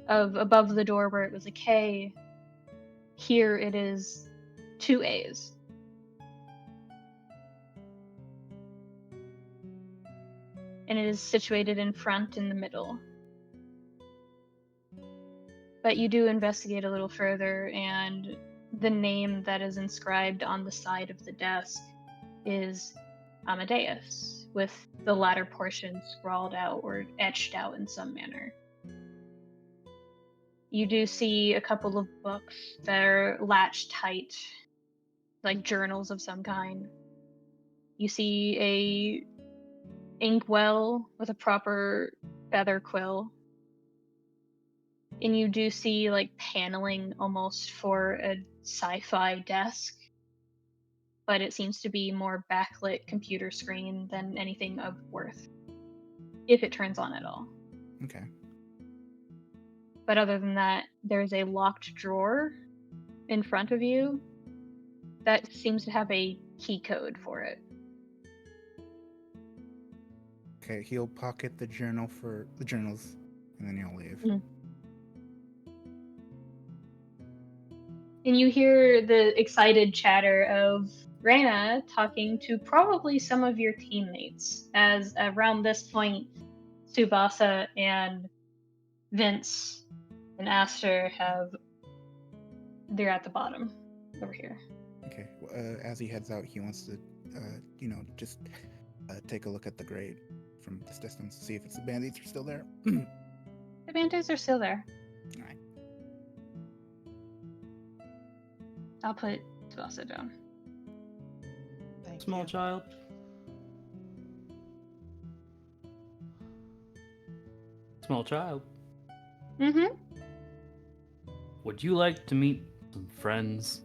of above the door where it was a K. Here it is 2 A's. And it is situated in front in the middle. But you do investigate a little further, and the name that is inscribed on the side of the desk is Amadeus, with the latter portion scrawled out or etched out in some manner. You do see a couple of books that are latched tight, like journals of some kind. You see a inkwell with a proper feather quill. And you do see like paneling almost for a sci-fi desk, but it seems to be more backlit computer screen than anything of worth, if it turns on at all. Okay. But other than that, there's a locked drawer in front of you that seems to have a key code for it. Okay, he'll pocket the journals, and then he'll leave. Mm. And you hear the excited chatter of Reyna talking to probably some of your teammates, as around this point, Tsubasa and Vince and Aster they're at the bottom over here. Okay. As he heads out, he wants to, just take a look at the grate from this distance, see if the bandits are still there. The band-aids are still there. Alright. I'll put Tsubasa down. Thank Small you. child. Small child. Mm-hmm. Would you like to meet some friends?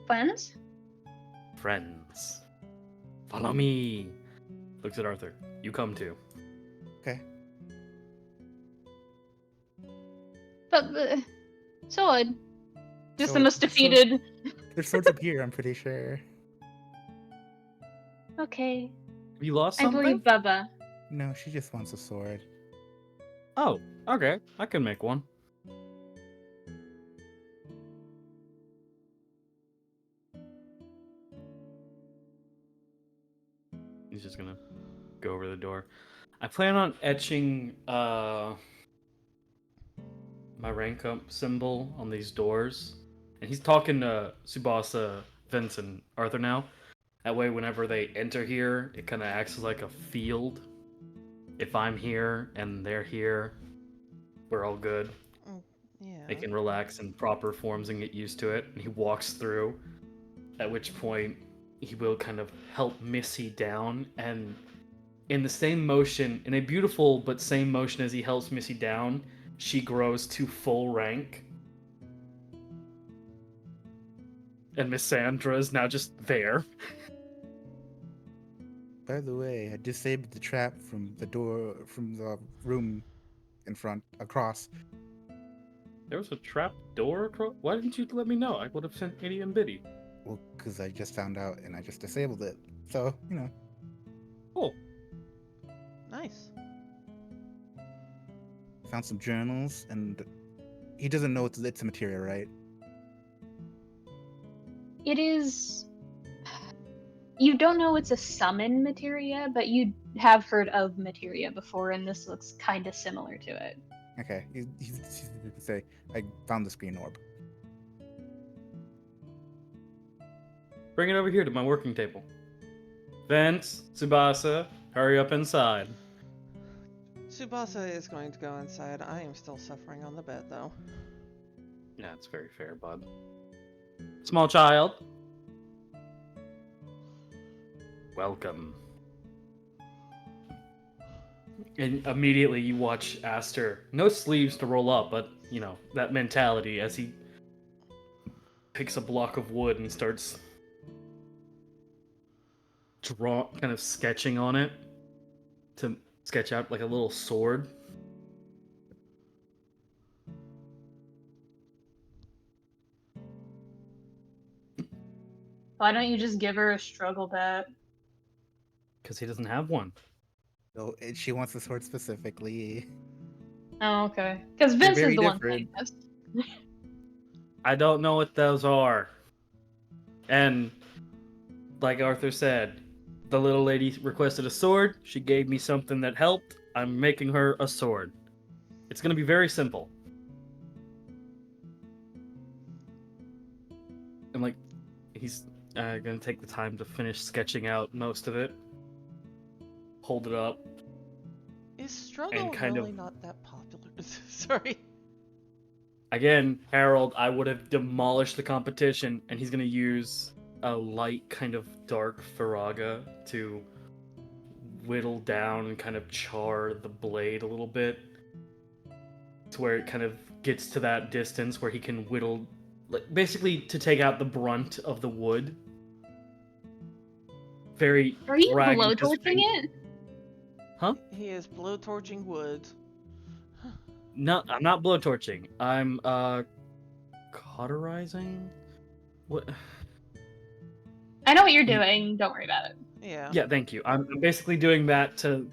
Friends? Friends. Follow me. Looks at Arthur. You come too. Okay. But sword. Just the So- most so- defeated. There's swords up here, I'm pretty sure. Okay. Have you lost I something? believe Bubba. No, she just wants a sword. Oh, okay. I can make one. He's just gonna go over the door. I plan on etching my rank up symbol on these doors. And he's talking to Tsubasa, Vince, and Arthur now. That way, whenever they enter here, it kind of acts as like a field. If I'm here and they're here, we're all good. Yeah. They can relax in proper forms and get used to it. And he walks through, at which point he will kind of help Missy down. And in the same motion, in a beautiful but same motion as he helps Missy down, she grows to full rank. And Miss Sandra is now just there. By the way, I disabled the trap from the door, from the room in front, across. There was a trap door across. Why didn't you let me know? I would have sent Itty and Bitty. Well, because I just found out and I just disabled it. So, Cool. Nice. found some journals, and he doesn't know it's a material, right? It is. You don't know it's a summon materia, but you have heard of materia before, and this looks kind of similar to it. Okay, he's going to say, I found the screen orb. Bring it over here to my working table. Vince, Tsubasa, hurry up inside. Tsubasa is going to go inside. I am still suffering on the bed, though. Yeah, it's very fair, bud. Small child. Welcome. And immediately you watch Aster, no sleeves to roll up, but, that mentality as he picks a block of wood and starts kind of sketching on it to sketch out like a little sword. Why don't you just give her a struggle bet? Because he doesn't have one. So she wants the sword specifically. Oh, okay. Because They're Vince is very the one different. playing this. I don't know what those are. And, like Arthur said, the little lady requested a sword. She gave me something that helped. I'm making her a sword. It's going to be very simple. And, he's going to take the time to finish sketching out most of it. Hold it up. Is struggle And kind really of- not that popular? Sorry. Again, Harold, I would have demolished the competition, and he's going to use a light kind of dark Faraga to whittle down and kind of char the blade a little bit to where it kind of gets to that distance where he can whittle, like, basically to take out the brunt of the wood. Very Are you dragging his blowtorching finger- it? Huh? He is blowtorching wood. No, I'm not blowtorching. I'm cauterizing. What? I know what you're doing. Don't worry about it. Yeah. Yeah, thank you. I'm basically doing that to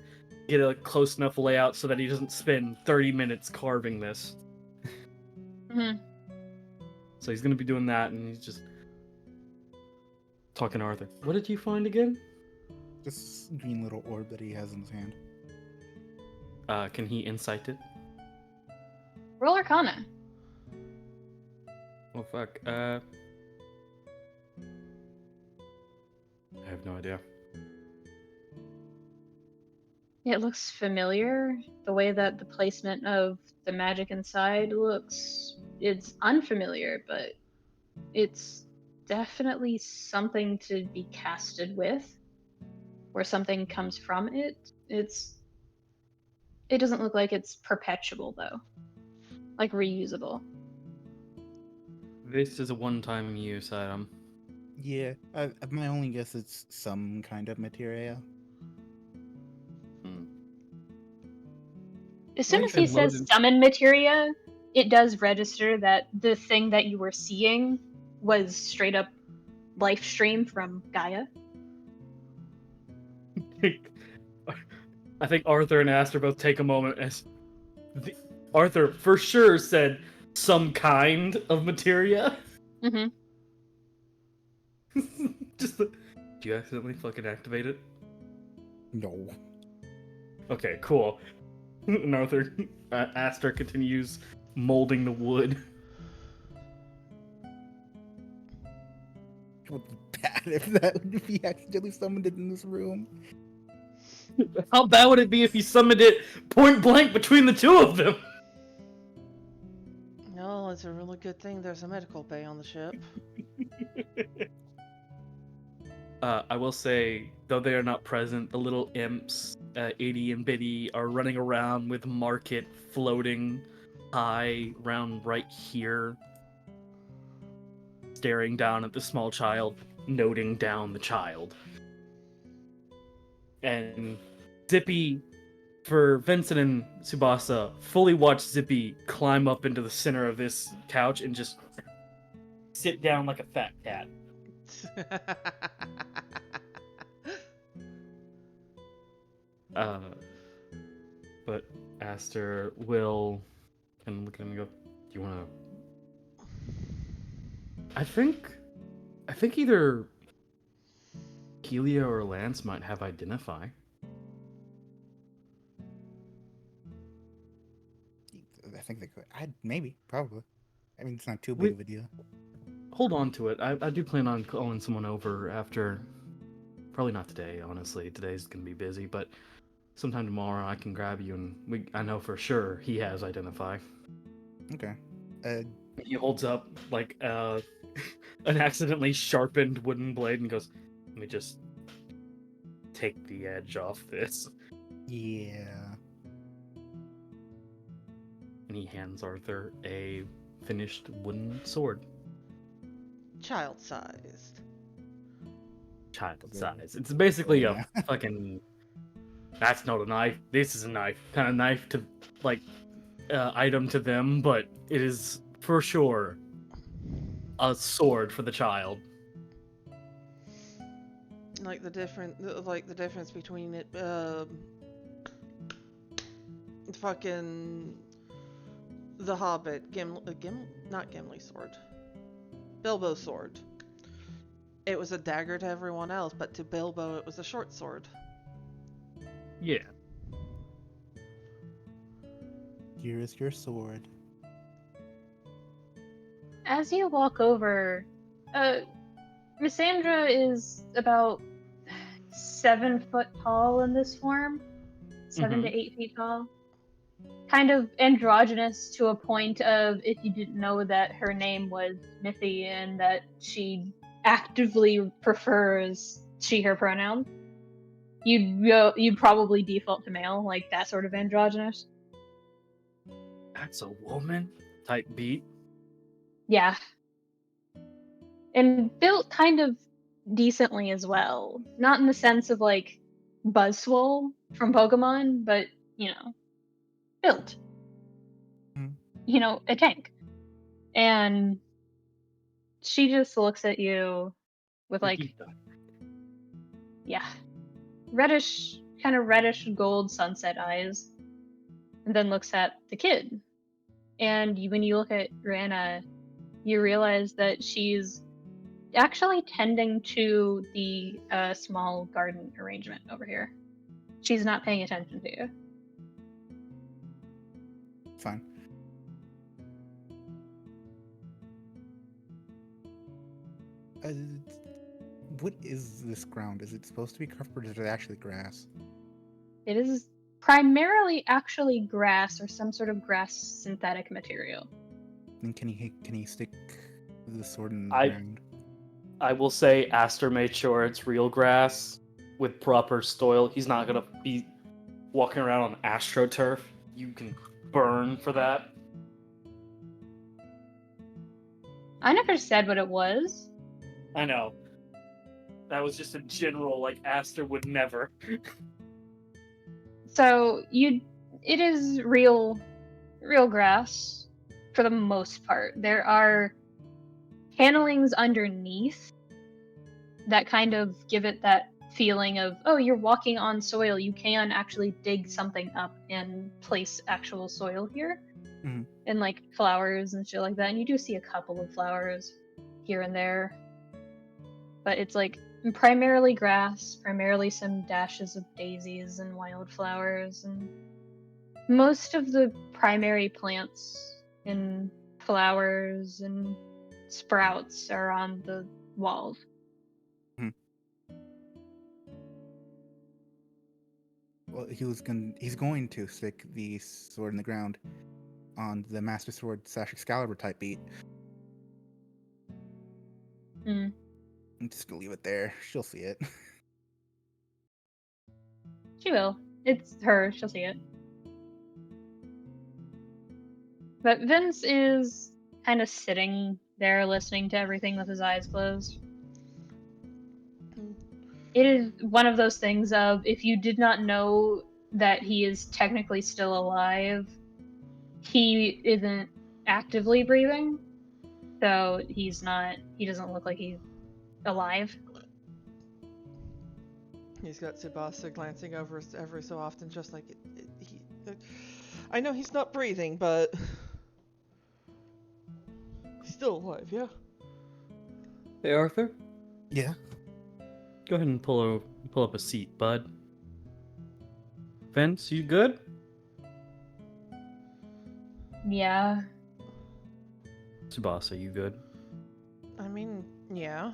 get a close enough layout so that he doesn't spend 30 minutes carving this. Mm-hmm. So he's gonna be doing that, and he's just talking to Arthur. What did you find again? This green little orb that he has in his hand. Can he insight it? Roll Arcana. Oh fuck. I have no idea. It looks familiar. The way that the placement of the magic inside looks, it's unfamiliar, but it's definitely something to be casted with, where something comes from it. It doesn't look like it's perpetual though, like reusable. This is a one-time use item. Yeah, my only guess it's some kind of materia. As soon Like as I he said, says loaded- summon materia, it does register that the thing that you were seeing was straight up life stream from Gaia. I think Arthur and Aster both take a moment as Arthur for sure said some kind of materia. Mm-hmm. Just do you accidentally fucking activate it? No. Okay, cool. And Arthur, Aster continues molding the wood. It would be bad if he accidentally summoned it in this room. How bad would it be if he summoned it point blank between the two of them? No, it's a really good thing there's a medical bay on the ship. I will say, though they are not present, the little imps, Itty and Bitty, are running around with Market floating high around right here, staring down at the small child, noting down the child. And Zippy, for Vincent and Tsubasa, fully watch Zippy climb up into the center of this couch and just sit down like a fat cat. But Aster will kind of look at him and go, "Do you want to?" I think either Helia or Lance might have identify. I think they could. Maybe, probably. I mean, it's not too big of a deal. Hold on to it. I do plan on calling someone over after. Probably not today, honestly. Today's gonna be busy, but sometime tomorrow I can grab you and I know for sure he has identify. Okay. He holds up like an accidentally sharpened wooden blade and goes, "Let me just take the edge off this." Yeah. And he hands Arthur a finished wooden sword. Child-sized. Child size. It's basically Yeah. a fucking. That's not a knife. This is a knife. Kind of knife to like item to them, but it is for sure a sword for the child. Like the difference between it, fucking the Hobbit, not Gimli's sword, Bilbo's sword. It was a dagger to everyone else, but to Bilbo it was a short sword. Yeah. Here is your sword. As you walk over, Missandra is about 7 foot tall in this form, 7 to 8 feet tall. Kind of androgynous to a point of, if you didn't know, that her name was Mithy and that she actively prefers she/her pronouns. you'd probably default to male, like that sort of androgynous. That's a woman type beat. Yeah. And built kind of decently as well. Not in the sense of like Buzzswole from Pokemon, but built. Hmm. A tank. And she just looks at you with like, yeah, kind of reddish gold sunset eyes, and then looks at the kid. And when you look at Rana, you realize that she's actually tending to the small garden arrangement over here. She's not paying attention to you. Fine. What is this ground? Is it supposed to be covered, or is it actually grass? It is primarily actually grass or some sort of grass synthetic material. And can he stick the sword in the I- ground? I will say Aster made sure it's real grass with proper soil. He's not gonna be walking around on AstroTurf. You can burn for that. I never said what it was. I know. That was just a general, like, Aster would never. So it is real grass for the most part. There are panelings underneath that kind of give it that feeling of, oh, you're walking on soil. You can actually dig something up and place actual soil here. Mhm. And like flowers and shit like that. And you do see a couple of flowers here and there. But it's like primarily grass, primarily some dashes of daisies and wildflowers, and most of the primary plants and flowers and sprouts are on the walls. Well, he's going to stick the sword in the ground on the Master Sword / Excalibur type beat. Hmm. I'm just gonna leave it there. She'll see it. She will. It's her. She'll see it. But Vince is kind of sitting there listening to everything with his eyes closed. It is one of those things of, if you did not know that he is technically still alive, he isn't actively breathing, so he doesn't look like he's alive. He's got Tsubasa glancing over us every so often, just like I know he's not breathing, but he's still alive, yeah? Hey, Arthur. Yeah. Go ahead and pull up a seat, bud. Vince, you good? Yeah. Tsubasa, you good? I mean, yeah.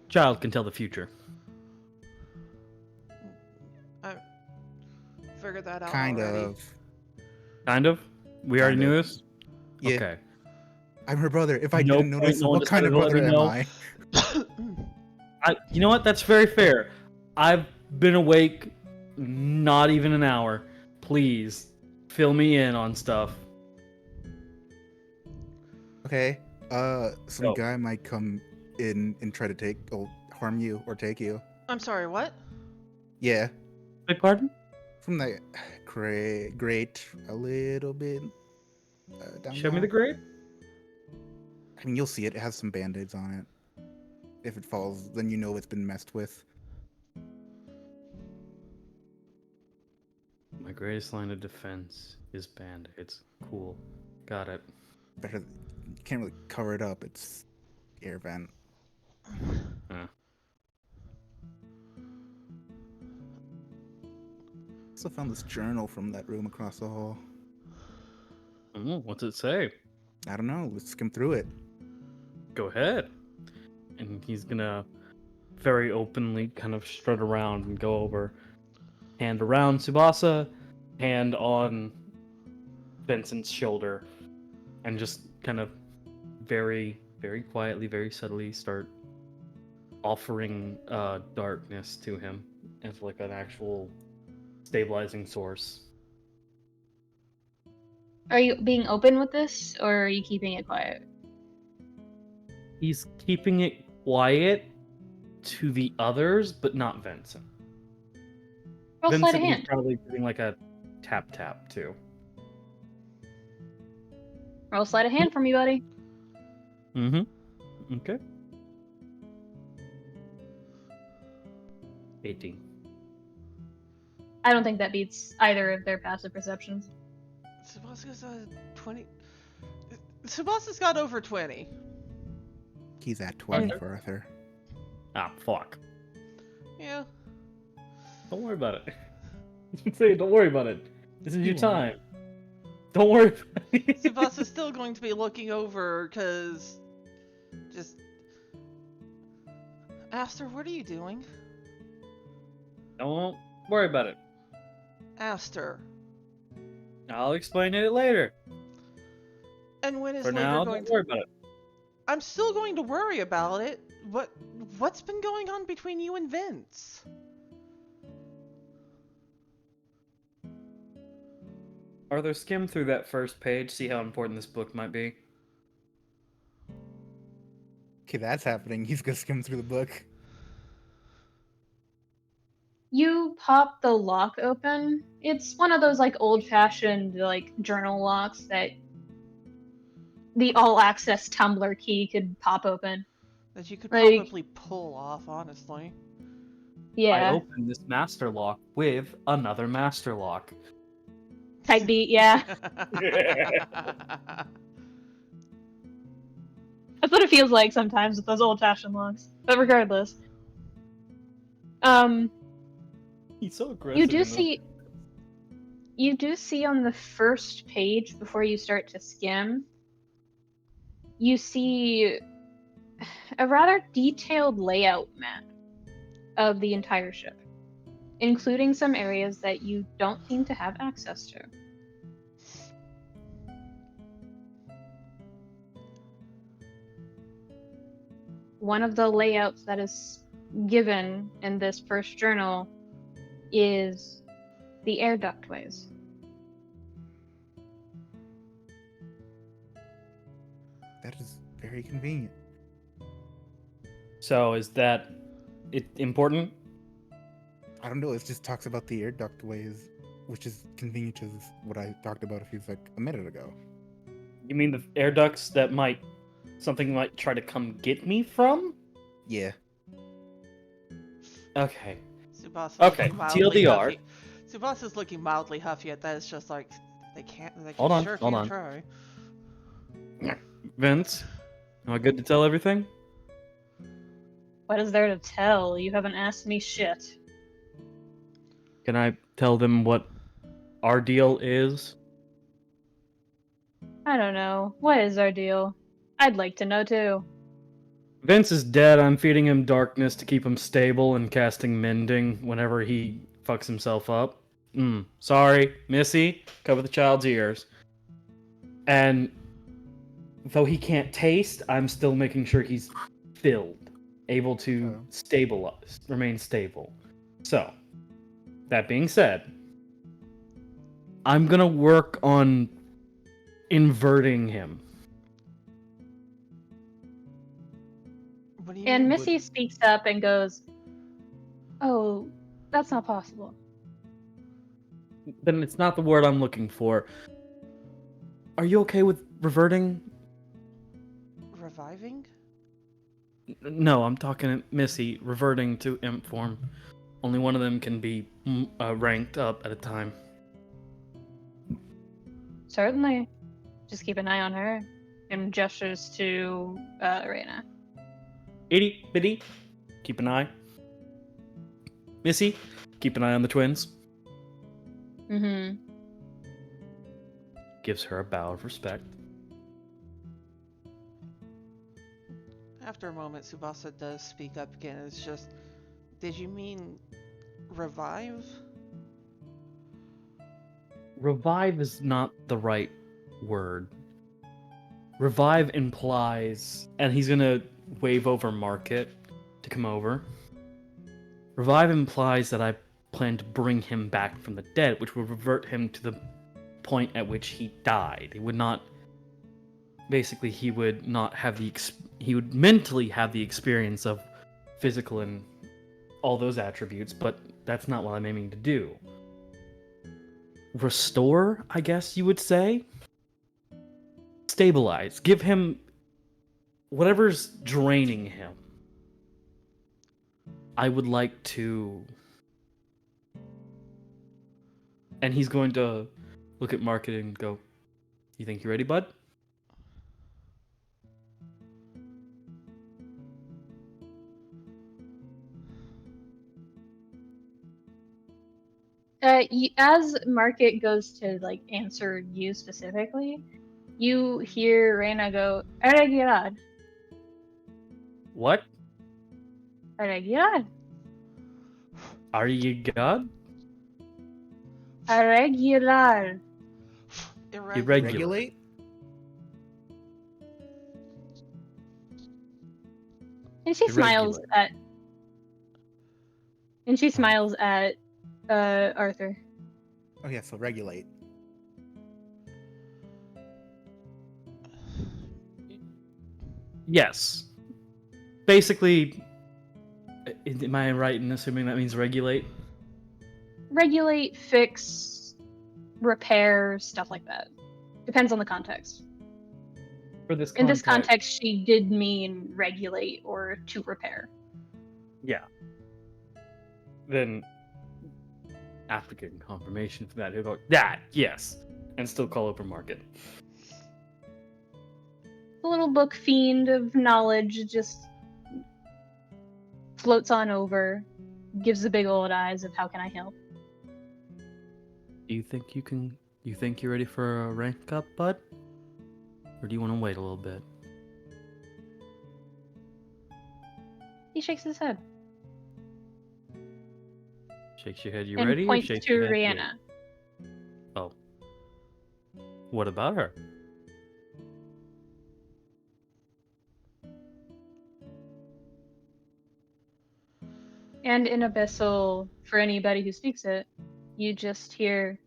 Child can tell the future. I figured that out Kind already. of. Kind of? We already Kind knew of. this? Yeah. Okay. I'm her brother. If I No didn't notice, point, no one what kind of decided to let brother me am know. I? You know what? That's very fair. I've been awake not even an hour. Please, fill me in on stuff. Okay. Some Go. guy might come in and try to harm you or take you. I'm sorry, what? Yeah. Beg pardon? From the grate a little bit down Show me low. the grade. I mean, you'll see it. It has some band-aids on it. If it falls, then you know it's been messed with. My greatest line of defense is band-aids. Cool. Got it. Better, you can't really cover it up. It's air vent. Huh. Also found this journal from that room across the hall. What's it say? I don't know. Let's skim through it. Go ahead. And he's gonna very openly kind of strut around and go over, hand around Tsubasa, hand on Vincent's shoulder, and just kind of very very quietly, very subtly start offering darkness to him as like an actual stabilizing source. Are you being open with this, or are you keeping it quiet? He's keeping it quiet to the others, but not Vincent. Roll sleight of Vincent, he's hand. probably doing like a tap tap too. Roll sleight of hand for me, buddy. Mm-hmm. Okay. 18. I don't think that beats either of their passive perceptions. Tsubasa's 20. Tsubasa's got over 20. He's at 20 Okay. for Arthur. Ah, fuck. Yeah. Don't worry about it. Say, don't worry about it. This is You your won't. time. Don't worry about it. Tsubasa's still going to be looking over, because... Just... Aster, what are you doing? Don't worry about it. Aster. I'll explain it later. And when is For later now, going don't to... worry about it. I'm still going to worry about it. What's been going on between you and Vince? Arthur, skim through that first page, see how important this book might be. Okay, that's happening. He's gonna skim through the book. You pop the lock open. It's one of those like old-fashioned like journal locks that the all-access tumbler key could pop open. That you could Like- probably pull off, honestly. Yeah, I open this master lock with another master lock. tight beat. Yeah, that's what it feels like sometimes with those old-fashioned locks. But regardless, He's so aggressive. you do see on the first page before you start to skim, you see a rather detailed layout map of the entire ship, including some areas that you don't seem to have access to. One of the layouts that is given in this first journal is the air ductways. That is very convenient. So is that it important? I don't know. It just talks about the air duct ways, which is convenient to what I talked about a minute ago. You mean the air ducts that something might try to come get me from? Yeah. Okay. Tsubasa's Okay, looking mildly TLDR. huffy. Tsubasa's looking mildly huffy at that. It's just like, they can't Hold on, sure hold can't on. try. Vince, am I good to tell everything? What is there to tell? You haven't asked me shit. Can I tell them what our deal is? I don't know. What is our deal? I'd like to know too. Vince is dead. I'm feeding him darkness to keep him stable and casting mending whenever he fucks himself up. Sorry, Missy, cover the child's ears. And though he can't taste, I'm still making sure he's filled, able to remain stable. So, that being said, I'm gonna work on inverting him. What do you And mean? Missy speaks up and goes, "Oh, that's not possible." Then it's not the word I'm looking for. Are you okay with reverting? Reviving? No, I'm talking to Missy. Reverting to imp form. Only one of them can be ranked up at a time. Certainly. Just keep an eye on her. And gestures to Reina. Itty bitty, keep an eye. Missy, keep an eye on the twins. Mm-hmm. Gives her a bow of respect. After a moment, Tsubasa does speak up again. It's just, did you mean revive? Revive is not the right word. Revive implies, and he's gonna wave over Market to come over. Revive implies that I plan to bring him back from the dead, which would revert him to the point at which he died. He would not. Basically, he would not have the. He would mentally have the experience of physical and all those attributes, but that's not what I'm aiming to do. Restore, I guess you would say. Stabilize. Give him whatever's draining him. I would like to. And he's going to look at Market and go, "You think you're ready, bud?" As Market goes to like answer you specifically, you hear Reina go, "Irregular, What? irregular, Are you God? irregular." Irregular. Regulate? And she smiles Irregular. at. And she smiles at Arthur. Oh yeah, so regulate. Yes. Basically, am I right in assuming that means regulate? Regulate, fix, repair, stuff like that. Depends on the context. For this In this context, she did mean regulate or to repair. Yeah. Then, after getting confirmation for that, he'll go, "That, yes," and still call over Market. The little book fiend of knowledge just floats on over, gives the big old eyes of "How can I help?" Do you think you can? You think you're ready for a rank up, bud? Or do you want to wait a little bit? He shakes his head Shakes your head. You and ready? Or points shakes to your head, Rihanna. wait? Oh. What about her? And in Abyssal, for anybody who speaks it, you just hear,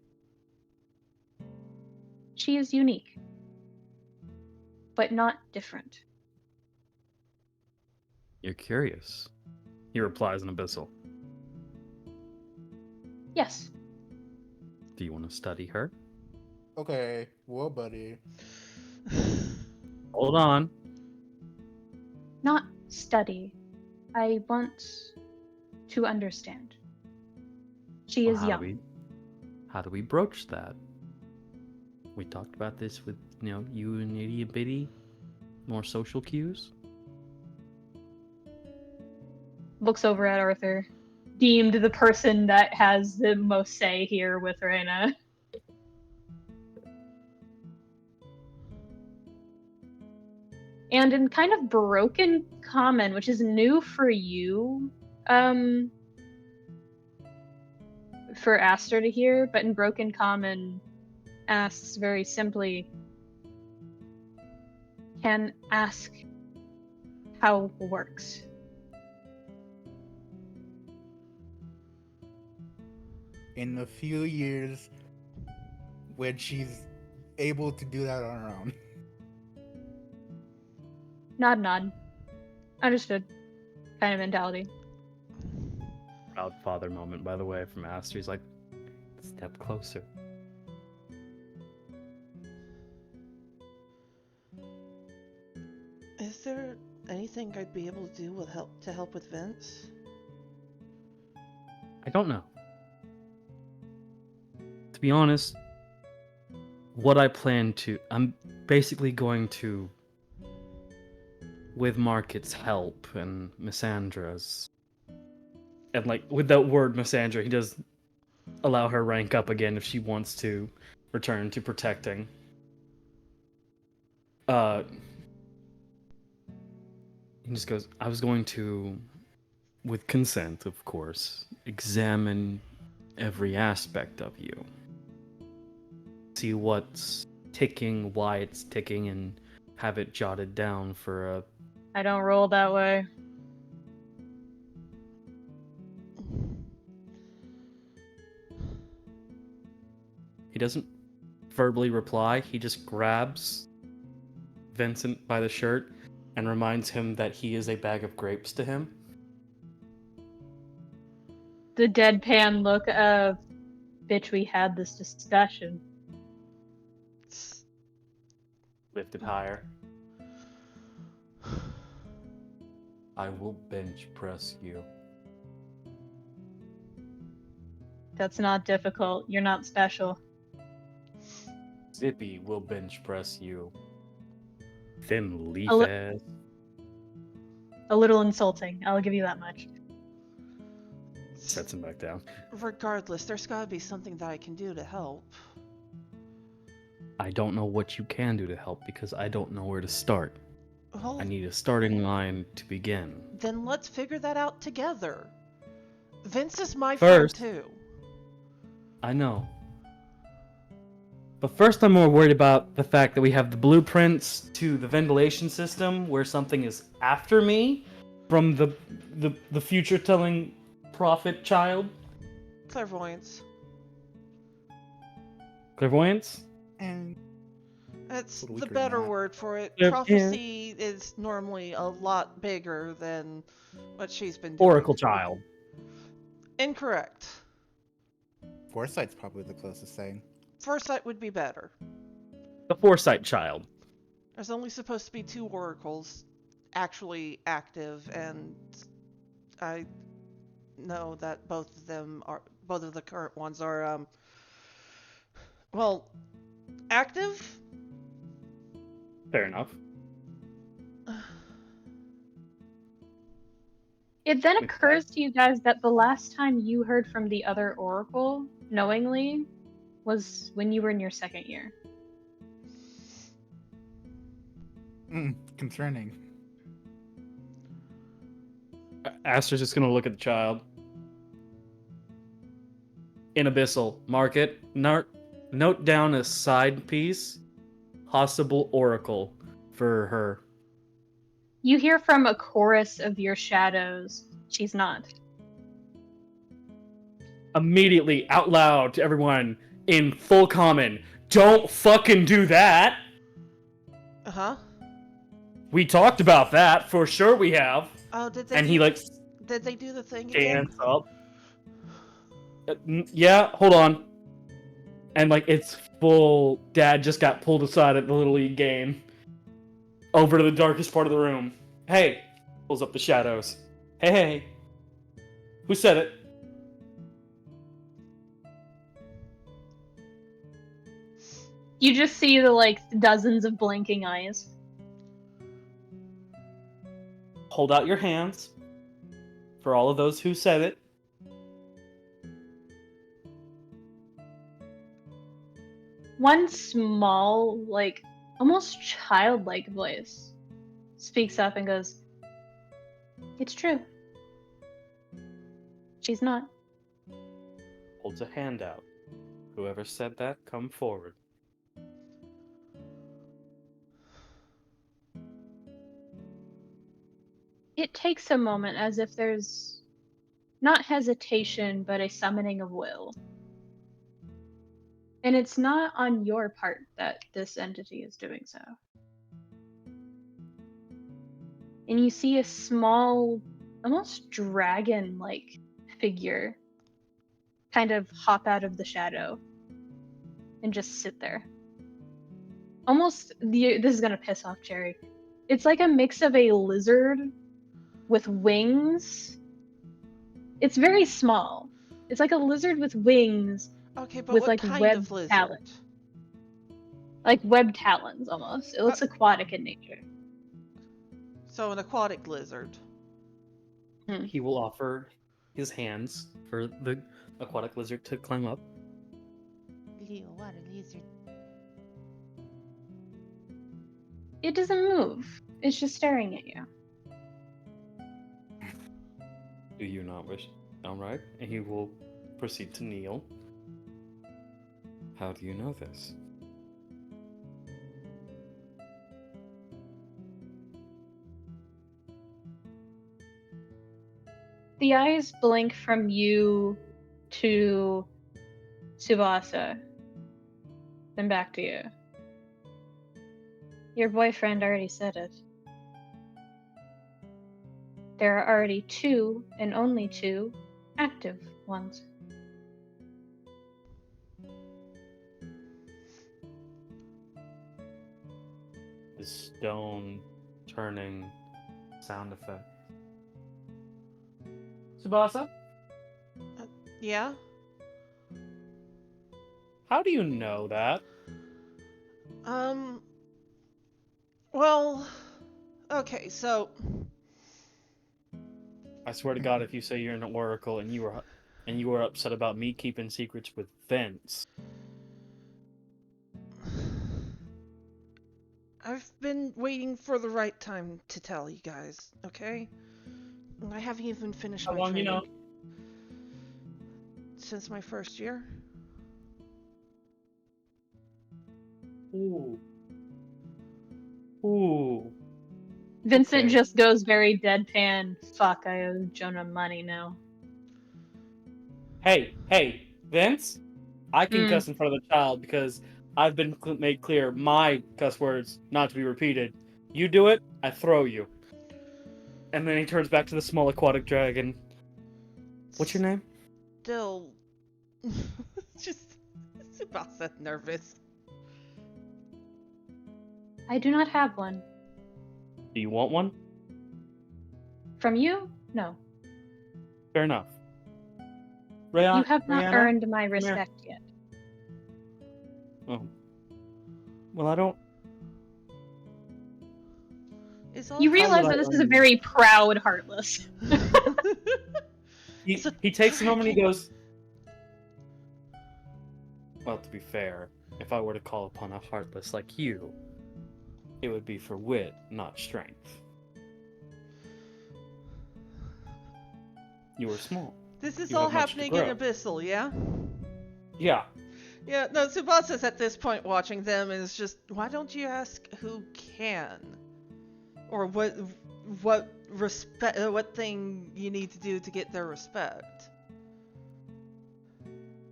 "She is unique, but not different." You're curious. He replies in Abyssal. Yes. Do you want to study her? Okay, whoa, buddy. Hold on. Not study. I want to understand. She Well, is young. how do we broach that? We talked about this with, you and Itty Bitty. More social cues. Looks over at Arthur, deemed the person that has the most say here with Reina. And in kind of broken common, which is new for you, for Aster to hear, but in broken common, asks very simply, "Can ask how works?" In a few years, when she's able to do that on her own. Nod, nod. Understood. Kind of mentality. Proud father moment, by the way, from Aster. He's like, step closer. Is there anything I'd be able to do with help with Vince? I don't know. To be honest, what I plan to... I'm basically going to, with Market's help and Missandra's... And with that word Missandra, he does allow her rank up again if she wants to return to protecting. He just goes, I was going to, with consent, of course, examine every aspect of you. See what's ticking, why it's ticking, and have it jotted down for a... I don't roll that way. He doesn't verbally reply. He just grabs Vincent by the shirt and reminds him that he is a bag of grapes to him. The deadpan look of, bitch, we had this discussion. Lifted higher. I will bench press you. That's not difficult. You're not special. Zippy will bench press you. Thin leaf A li- ass. A little insulting. I'll give you that much. Sets him back down. Regardless, there's gotta be something that I can do to help. I don't know what you can do to help because I don't know where to start. Well, I need a starting line to begin. then let's figure that out together. Vince is my First- friend too. I know. But first I'm more worried about the fact that we have the blueprints to the ventilation system where something is after me from the future telling prophet child. Clairvoyance. Clairvoyance? And That's little the weaker than better that. word for it. Yeah. Prophecy is normally a lot bigger than what she's been doing. Oracle child. Incorrect. Foresight's probably the closest thing. Foresight would be better. The foresight child. There's only supposed to be 2 oracles actually active, and I know that both of the current ones are, well, active? Fair enough. It then Makes occurs to you guys that the last time you heard from the other oracle, knowingly, was when you were in your 2nd year. Concerning. Aster's just gonna look at the child. In Abyssal, mark it. Note down a side piece. Possible oracle for her. You hear from a chorus of your shadows. She's not. Immediately, out loud to everyone, in full common. Don't fucking do that! Uh-huh. We talked about that, for sure we have. Oh, did they And do, he, like, did they do the thing again? stands up. Yeah, hold on. And, like, it's full... Dad just got pulled aside at the Little League game. Over to the darkest part of the room. Hey! Pulls up the shadows. Hey! Who said it? You just see the, like, dozens of blinking eyes. Hold out your hands. For all of those who said it. One small, like, almost childlike voice speaks up and goes, "It's true. She's not." Holds a hand out. Whoever said that, come forward. It takes a moment as if there's not hesitation, but a summoning of will. And it's not on your part that this entity is doing so. And you see a small, almost dragon-like figure kind of hop out of the shadow and just sit there. This is gonna piss off Jerry. It's like a mix of a lizard with wings. It's very small. It's like a lizard with wings, Okay, but with, what like, kind webbed of lizard? talons. Like webbed talons almost. It looks aquatic in nature. So an aquatic lizard. He will offer his hands for the aquatic lizard to climb up. Little water lizard. It doesn't move. It's just staring at you. Do you not wish? Alright. And he will proceed to kneel. How do you know this? The eyes blink from you to Tsubasa, then back to you. Your boyfriend already said it. There are already 2, and only 2, active ones. The stone turning sound effect. Tsubasa, Yeah? how do you know that? Well, okay, so I swear to God, if you say you're an oracle and you were upset about me keeping secrets with Vince, I've been waiting for the right time to tell you guys, okay? And I haven't even finished how my long you training. know? Since my first year. Ooh. Ooh. Vincent Okay. just goes very deadpan. Fuck, I owe Jonah money now. Hey, Vince, I can Mm. cuss in front of the child because I've been made clear my cuss words not to be repeated. You do it, I throw you. And then he turns back to the small aquatic dragon. What's your name? Still. Just. Tsubasa nervous. I do not have one. Do you want one? From you? No. Fair enough. You have not Rihanna? earned my Come here. respect yet. Oh. Well, I don't. Is all You How realize would I that this is a earn very proud Heartless. He takes a moment and he goes, well, to be fair, if I were to call upon a heartless like you, it would be for wit, not strength. You are small. This is You all have much to happening in grow. Abyssal, yeah? Yeah. Yeah, no, Tsubasa's at this point watching them and is just, why don't you ask who can? Or what what thing you need to do to get their respect?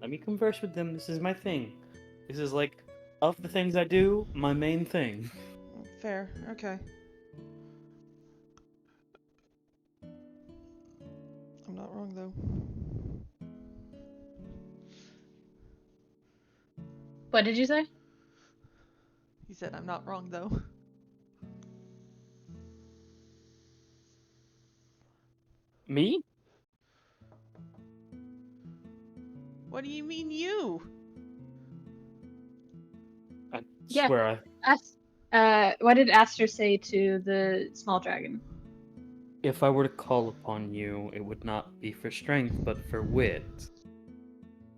Let me converse with them. This is my thing. This is like, of the things I do, my main thing. Fair, okay. I'm not wrong though. What did you say? He said I'm not wrong though. Me? What do you mean you? I Yeah. swear What did Aster say to the small dragon? if I were to call upon you, it would not be for strength, but for wit.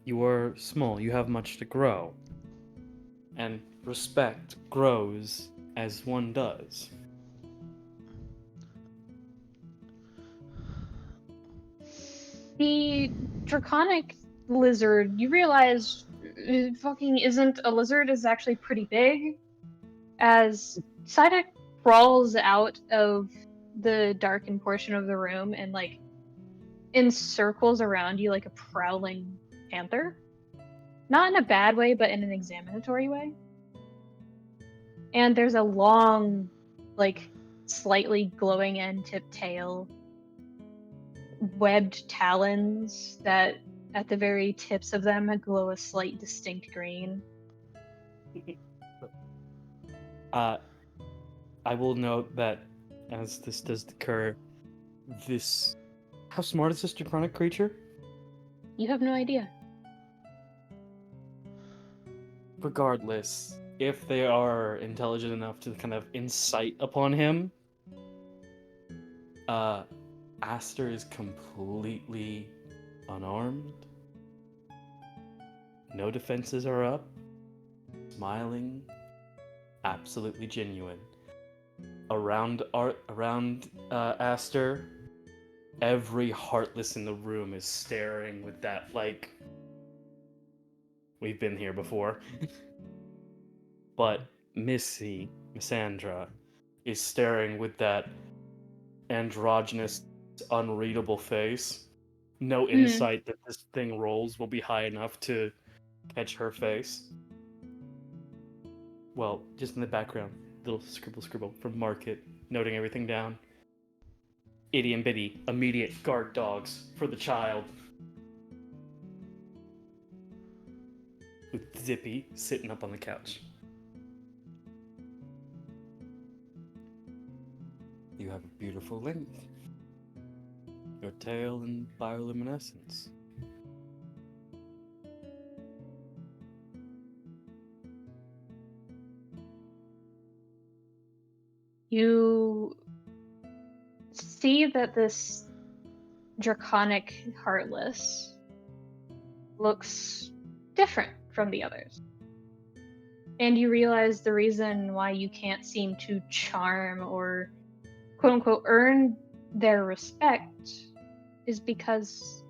You are small, you have much to grow. And respect grows as one does. The draconic lizard, you realize fucking isn't a lizard, is actually pretty big. As Psyduck crawls out of the darkened portion of the room and like encircles around you like a prowling panther. Not in a bad way, but in an examinatory way. And there's a long, like, slightly glowing end tip tail, webbed talons that at the very tips of them glow a slight distinct green. I will note that as this does occur, this. How smart is this draconic creature? You have no idea. Regardless, if they are intelligent enough to kind of incite upon him, Aster is completely unarmed. No defenses are up. Smiling. Absolutely genuine. Around Aster, every heartless in the room is staring with that, like, we've been here before. But Missandra, is staring with that androgynous unreadable face. No insight that this thing rolls will be high enough to catch her face. Well, just in the background, little scribble from Market, noting everything down. Itty and bitty, immediate guard dogs for the child. With Zippy sitting up on the couch. You have a beautiful length. Your tail in bioluminescence. You see that this draconic heartless looks different from the others. And you realize the reason why you can't seem to charm or quote unquote earn their respect is because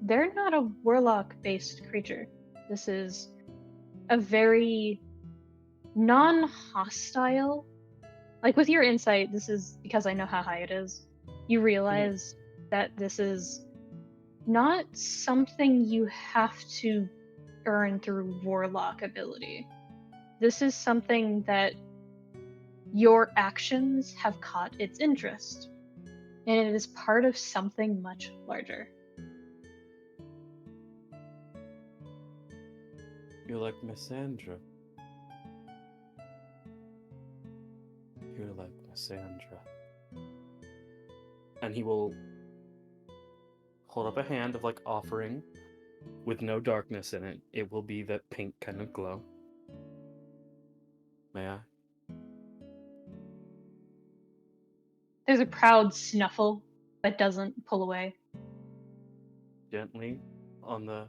they're not a warlock based creature. This is a very non hostile, like with your insight, this is because I know how high it is. You realize that this is not something you have to earn through warlock ability. This is something that your actions have caught its interest, and it is part of something much larger. You're like Missandra. You're like Missandra. And he will hold up a hand of like offering with no darkness in it. It will be that pink kind of glow. May I? There's a proud snuffle that doesn't pull away. Gently on the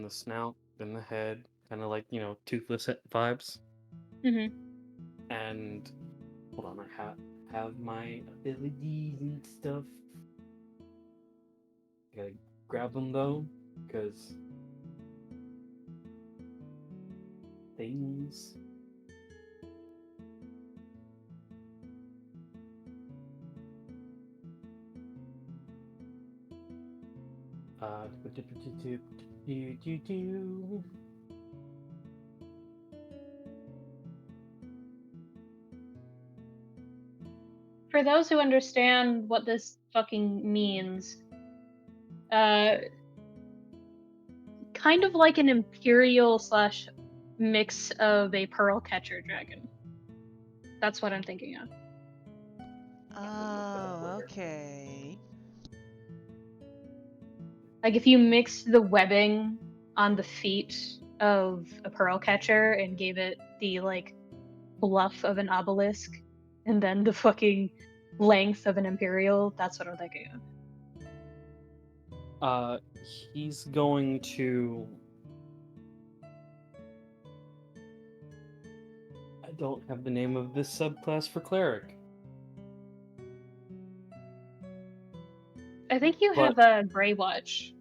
snout, then the head, kind of like, toothless vibes. Mm-hmm. And hold on, I have my abilities and stuff. I gotta grab them though, because things. For those who understand what this fucking means, kind of like an imperial slash mix of a pearl catcher dragon. That's what I'm thinking of. Oh, okay. Like if you mixed the webbing on the feet of a pearl catcher and gave it the like bluff of an obelisk and then the fucking length of an imperial, that's what I'm thinking of. He's going to. I don't have the name of this subclass for cleric. I think you have a Grey Watch.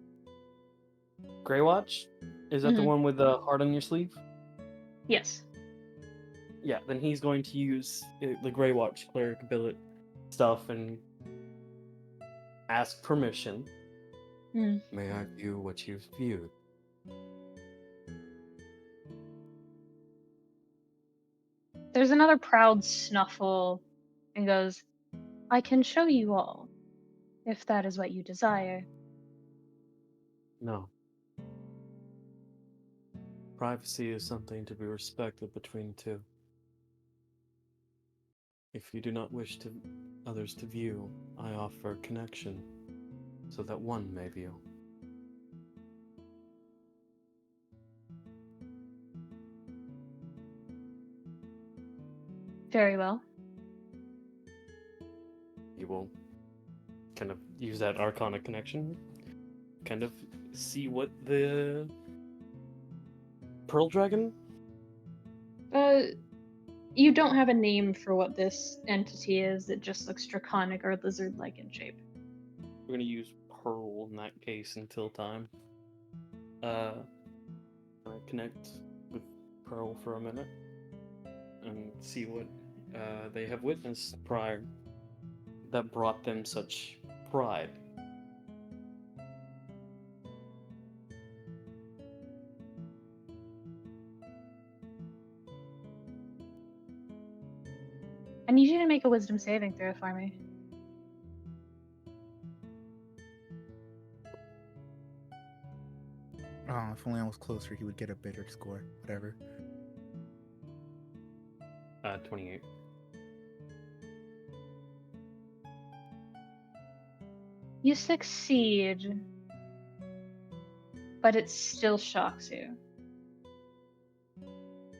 Grey Watch? Is that the Mhm. one with the heart on your sleeve? Yes. Yeah, then he's going to use the Grey Watch cleric ability stuff and ask permission. Mm. May I view what you've viewed? There's another proud snuffle and goes, I can show you all, if that is what you desire. No. Privacy is something to be respected between two. If you do not wish others to view, I offer connection, so that one may view. Very well. You will kind of use that Arcana connection, kind of see what the Pearl Dragon? You don't have a name for what this entity is. It just looks draconic or lizard-like in shape. We're gonna use Pearl in that case until time. Connect with Pearl for a minute and see what they have witnessed prior that brought them such pride. I need you to make a wisdom saving throw for me. Oh, if only I was closer, he would get a better score. Whatever. 28. You succeed, but it still shocks you.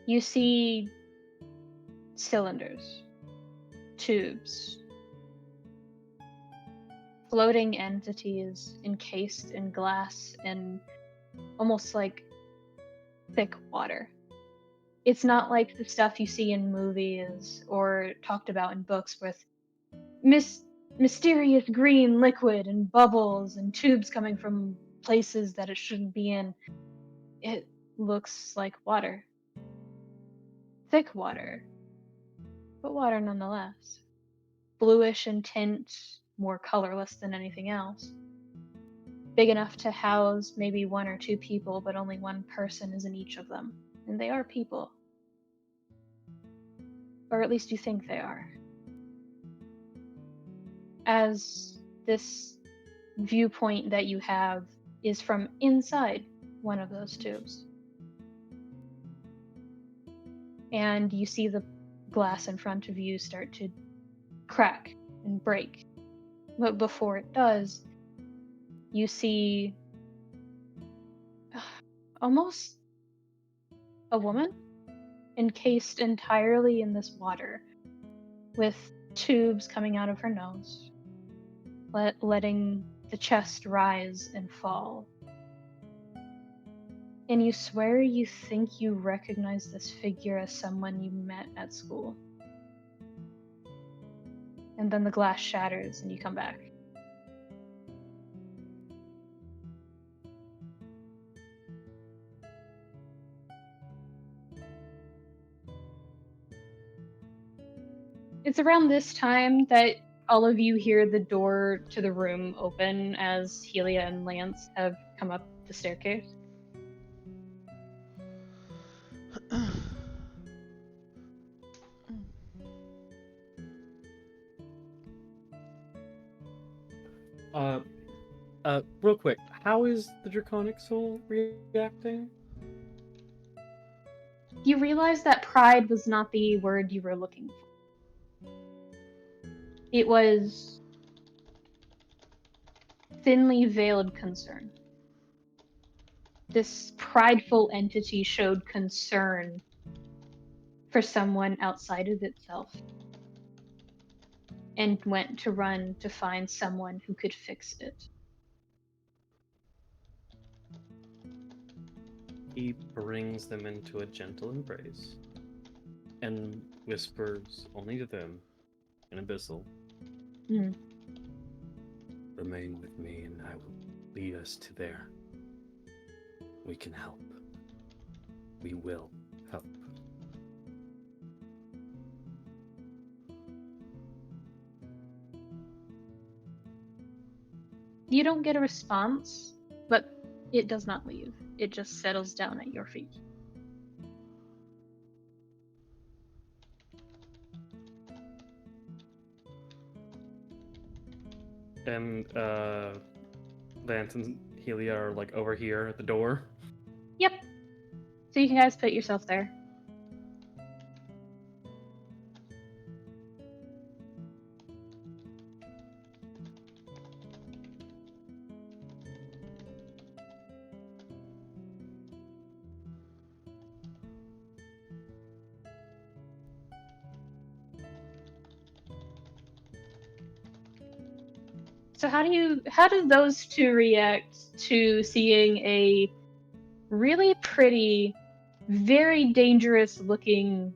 You see cylinders, tubes, floating entities encased in glass and almost like thick water. It's not like the stuff you see in movies or talked about in books with mysterious green liquid and bubbles and tubes coming from places that it shouldn't be in. It looks like water. Thick water, but water nonetheless. Bluish in tint, more colorless than anything else. Big enough to house maybe 1 or 2 people, but only 1 person is in each of them. And they are people. Or at least you think they are. As this viewpoint that you have is from inside one of those tubes. And you see the glass in front of you start to crack and break. But before it does, you see almost a woman encased entirely in this water with tubes coming out of her nose, letting the chest rise and fall. And you swear you think you recognize this figure as someone you met at school. And then the glass shatters and you come back. It's around this time that all of you hear the door to the room open as Helia and Lance have come up the staircase. Real quick, how is the Draconic Soul reacting? You realize that pride was not the word you were looking for. It was thinly veiled concern. This prideful entity showed concern for someone outside of itself and went to run to find someone who could fix it. He brings them into a gentle embrace and whispers only to them in abyssal. Mm. Remain with me and I will lead us to there. We can help. We will help. You don't get a response, but it does not leave. It just settles down at your feet. And Lance and Helia are like over here at the door. Yep. So you guys put yourself there. So how do those two react to seeing a really pretty, very dangerous looking,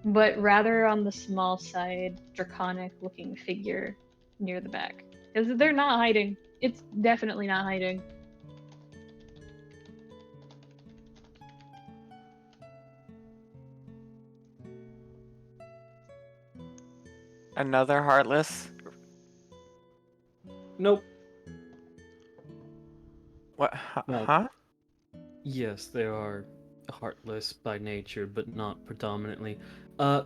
but rather on the small side, draconic looking figure near the back? Because they're not hiding. It's definitely not hiding. Another Heartless Nope. What? No. Huh? Yes, they are heartless by nature, but not predominantly.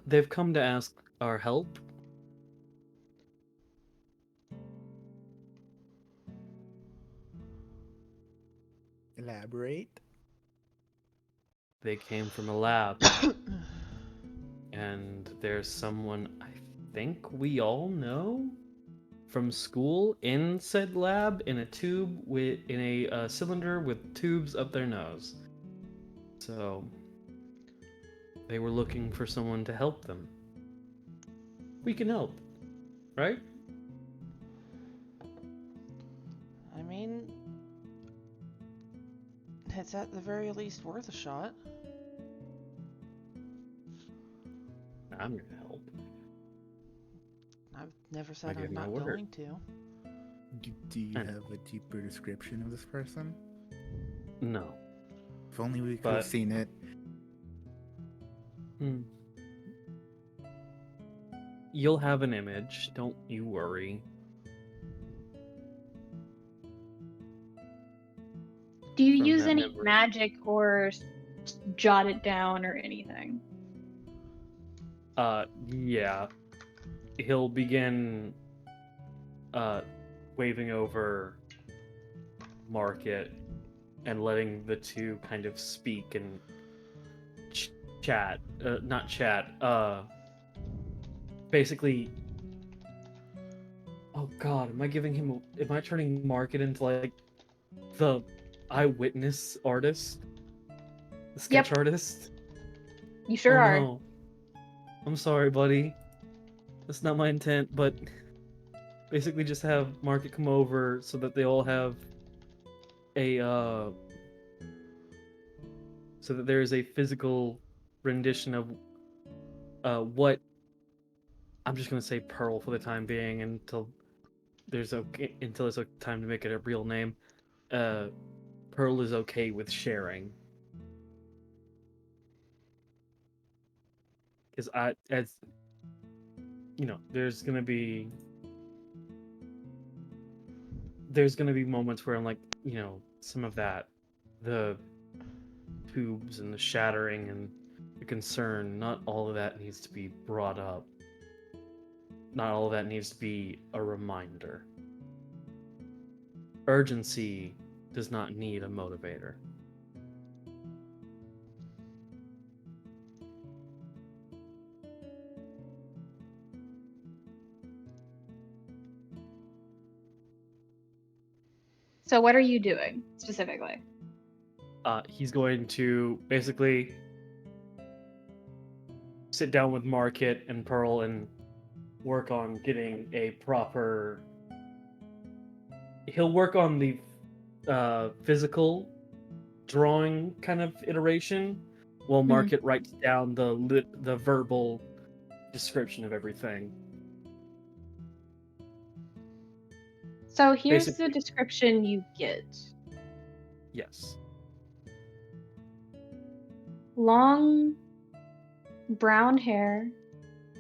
They've come to ask our help. Elaborate. They came from a lab, and there's someone I think we all know from school in said lab in a tube in a cylinder with tubes up their nose. So they were looking for someone to help them. We can help, right? I mean, it's at the very least worth a shot. I'm gonna help. I've never I said give I'm my not word. going to. Do you I know. have a deeper description of this person? No, If only we could But- have seen it. You'll have an image. Don't you worry. Do you From use that any memory. magic or jot it down or anything? Yeah. He'll begin waving over Market and letting the two kind of speak and chat. Not chat. Basically. Oh God, am I giving him? Am I turning Market into like the eyewitness artist, the sketch Yep. artist? You sure Oh are. no. I'm sorry, buddy. That's not my intent, but basically just have Market come over so that they all have a so that there is a physical rendition of what I'm just gonna say Pearl for the time being until there's time to make it a real name. Pearl is okay with sharing. Because as you know, there's gonna be moments where I'm like, some of that, the tubes and the shattering and the concern, not all of that needs to be brought up. Not all of that needs to be a reminder. Urgency does not need a motivator. So what are you doing specifically? He's going to basically sit down with Market and Pearl and work on getting a proper. He'll work on the physical drawing kind of iteration, while Market writes down the verbal description of everything. So here's the Basically- description you get. Yes. Long brown hair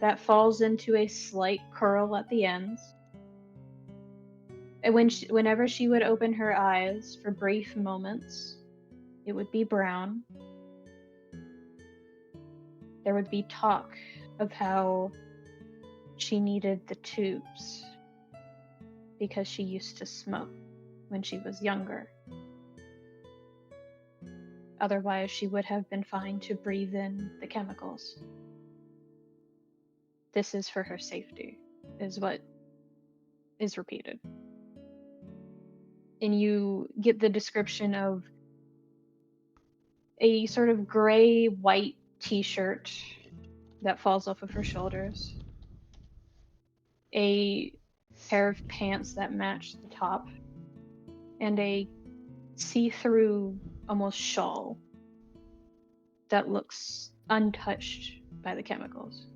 that falls into a slight curl at the ends. And whenever she would open her eyes for brief moments, it would be brown. There would be talk of how she needed the tubes because she used to smoke when she was younger. Otherwise, she would have been fine to breathe in the chemicals. This is for her safety, is what is repeated. And you get the description of a sort of gray-white t-shirt that falls off of her shoulders, a pair of pants that match the top, and a see-through, almost shawl that looks untouched by the chemicals.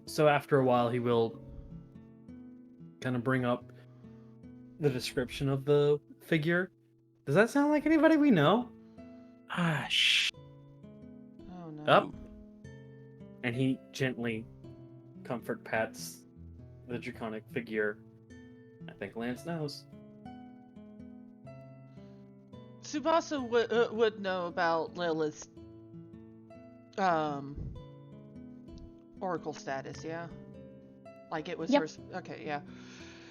So after a while, he will kind of bring up the description of the figure. Does that sound like anybody we know? Ah, shh. Oh no. Up. And he gently comfort pats the draconic figure. I think Lance knows. Tsubasa would know about Lilith's oracle status, yeah? Like it was Yep. her. Okay, yeah.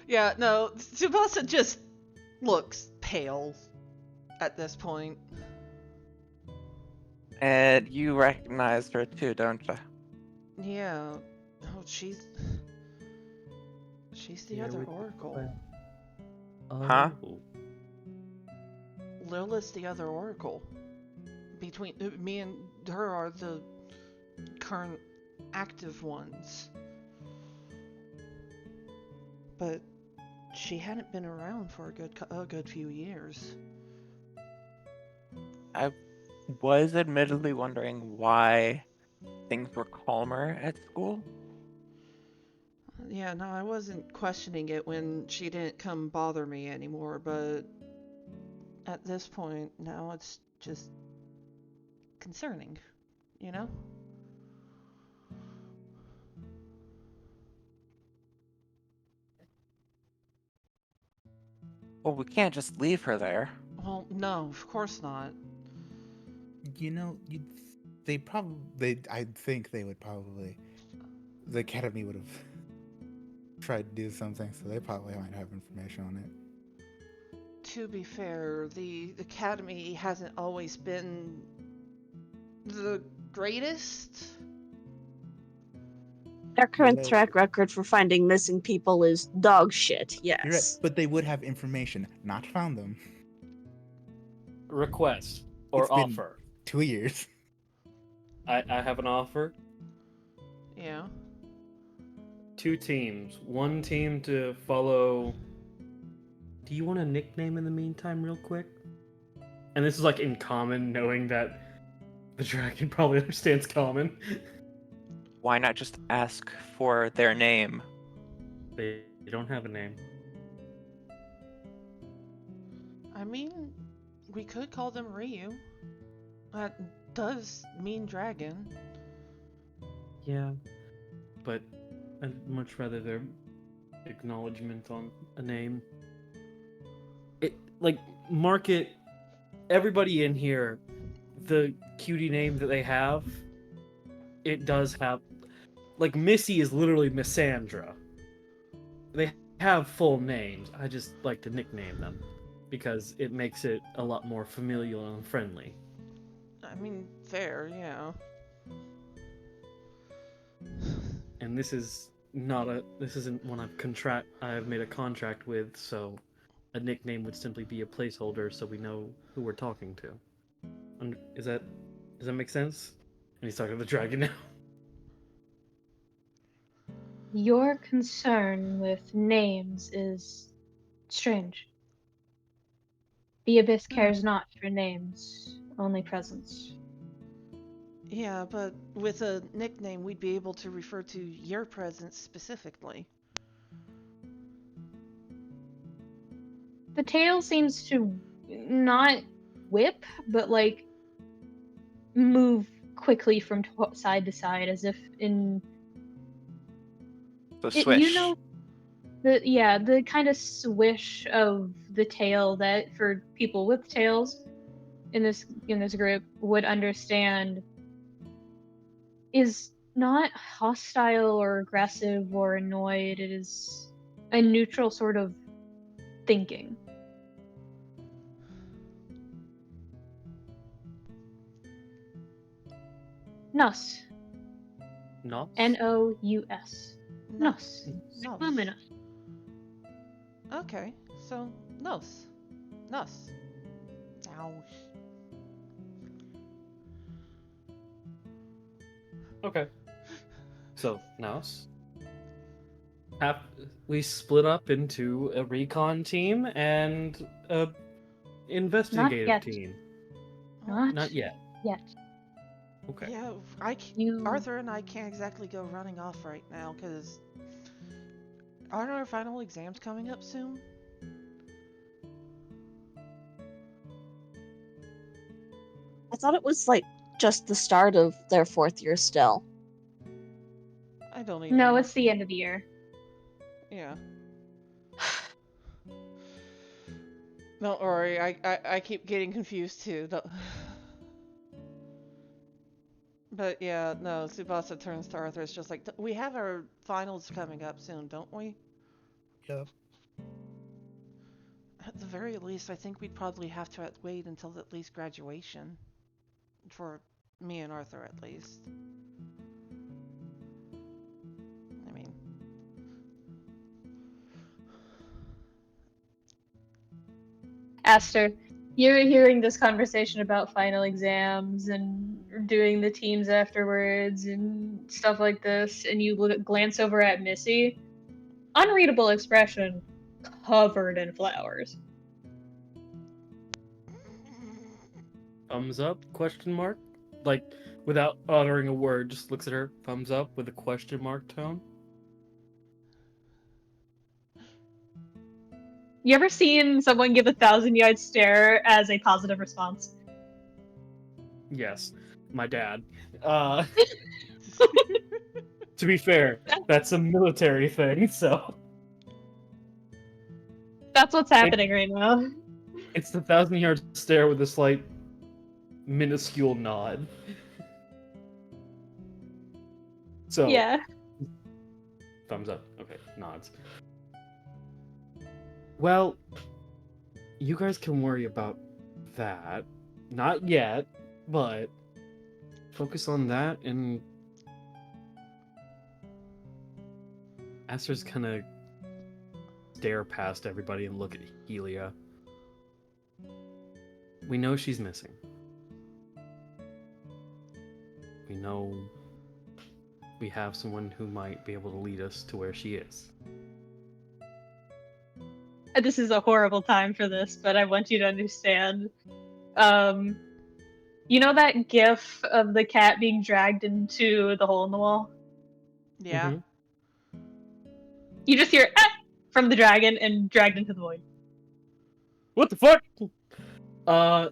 Yeah, no, Tsubasa just looks pale at this point. And you recognized her too, don't you? Yeah. Oh, she's the Yeah, other with the oracle. plan. Huh? Oh. Lilith's the other oracle. Between me and her are the current active ones. But she hadn't been around for a good few years. I was admittedly wondering why things were calmer at school. Yeah, no, I wasn't questioning it when she didn't come bother me anymore, but at this point, now it's just concerning, you know? Well, we can't just leave her there. Well, no, of course not. You know, I think they would probably, the academy would have tried to do something, so they probably might have information on it. To be fair, the academy hasn't always been the greatest. Their current Well, track record for finding missing people is dog shit, You're right, yes. but they would have information, not found them. Request or It's been offer. 2 years. I have an offer. Yeah. 2 teams. 1 team to follow. Do you want a nickname in the meantime, real quick? And this is like in common, knowing that the dragon probably understands common. Why not just ask for their name? They don't have a name. I mean, we could call them Ryu. That does mean dragon. Yeah, but I'd much rather their acknowledgement on a name. It like market everybody in here. The cutie name that they have, it does have like Missy is literally Missandra. They have full names. I just like to nickname them because it makes it a lot more familial and friendly. I mean, fair, yeah. And this isn't one I've made a contract with, so a nickname would simply be a placeholder so we know who we're talking to. Does that make sense? And he's talking to the dragon now. Your concern with names is strange. The Abyss cares not for names, only presence. Yeah, but with a nickname, we'd be able to refer to your presence specifically. The tail seems to not whip, but like move quickly from side to side as if in So it, swish. you know the kind of swish of the tail that for people with tails in this group would understand is not hostile or aggressive or annoyed. It is a neutral sort of thinking. Nus. Not? N-O-U-S. No- Nus. Nos. Luminous. Okay, so Nos. Nos. Ow. Okay. So, Naus. We split up into a recon team and a investigative yet. team. Not yet. Yet. Okay. Yeah, You Arthur and I can't exactly go running off right now because Aren't our final exams coming up soon? I thought it was like just the start of their 4th year still. I don't even No, know. it's the end of the year. Yeah. Don't worry, I keep getting confused too. But yeah, no, Tsubasa turns to Arthur. It's just like, we have our finals coming up soon, don't we? Yep. At the very least, I think we'd probably have to wait until at least graduation. For me and Arthur, at least. I mean... Aster, you're hearing this conversation about final exams and doing the teams afterwards and stuff like this, and you glance over at Missy. Unreadable expression, covered in flowers. Thumbs up? Question mark? Like, without uttering a word, just looks at her. Thumbs up with a question mark tone. You ever seen someone give a 1,000-yard stare as a positive response? Yes, my dad. To be fair, that's a military thing, so That's what's happening right now. it's the 1,000-yard stare with a slight minuscule nod. So Yeah. thumbs up. Okay, nods. Well, you guys can worry about that. Not yet, but focus on that and Aster's gonna stare past everybody and look at Helia. We know she's missing. We know we have someone who might be able to lead us to where she is. This is a horrible time for this, but I want you to understand. You know that gif of the cat being dragged into the hole in the wall? Yeah. Mhm. You just hear ah! From the dragon and dragged into the void. What the fuck?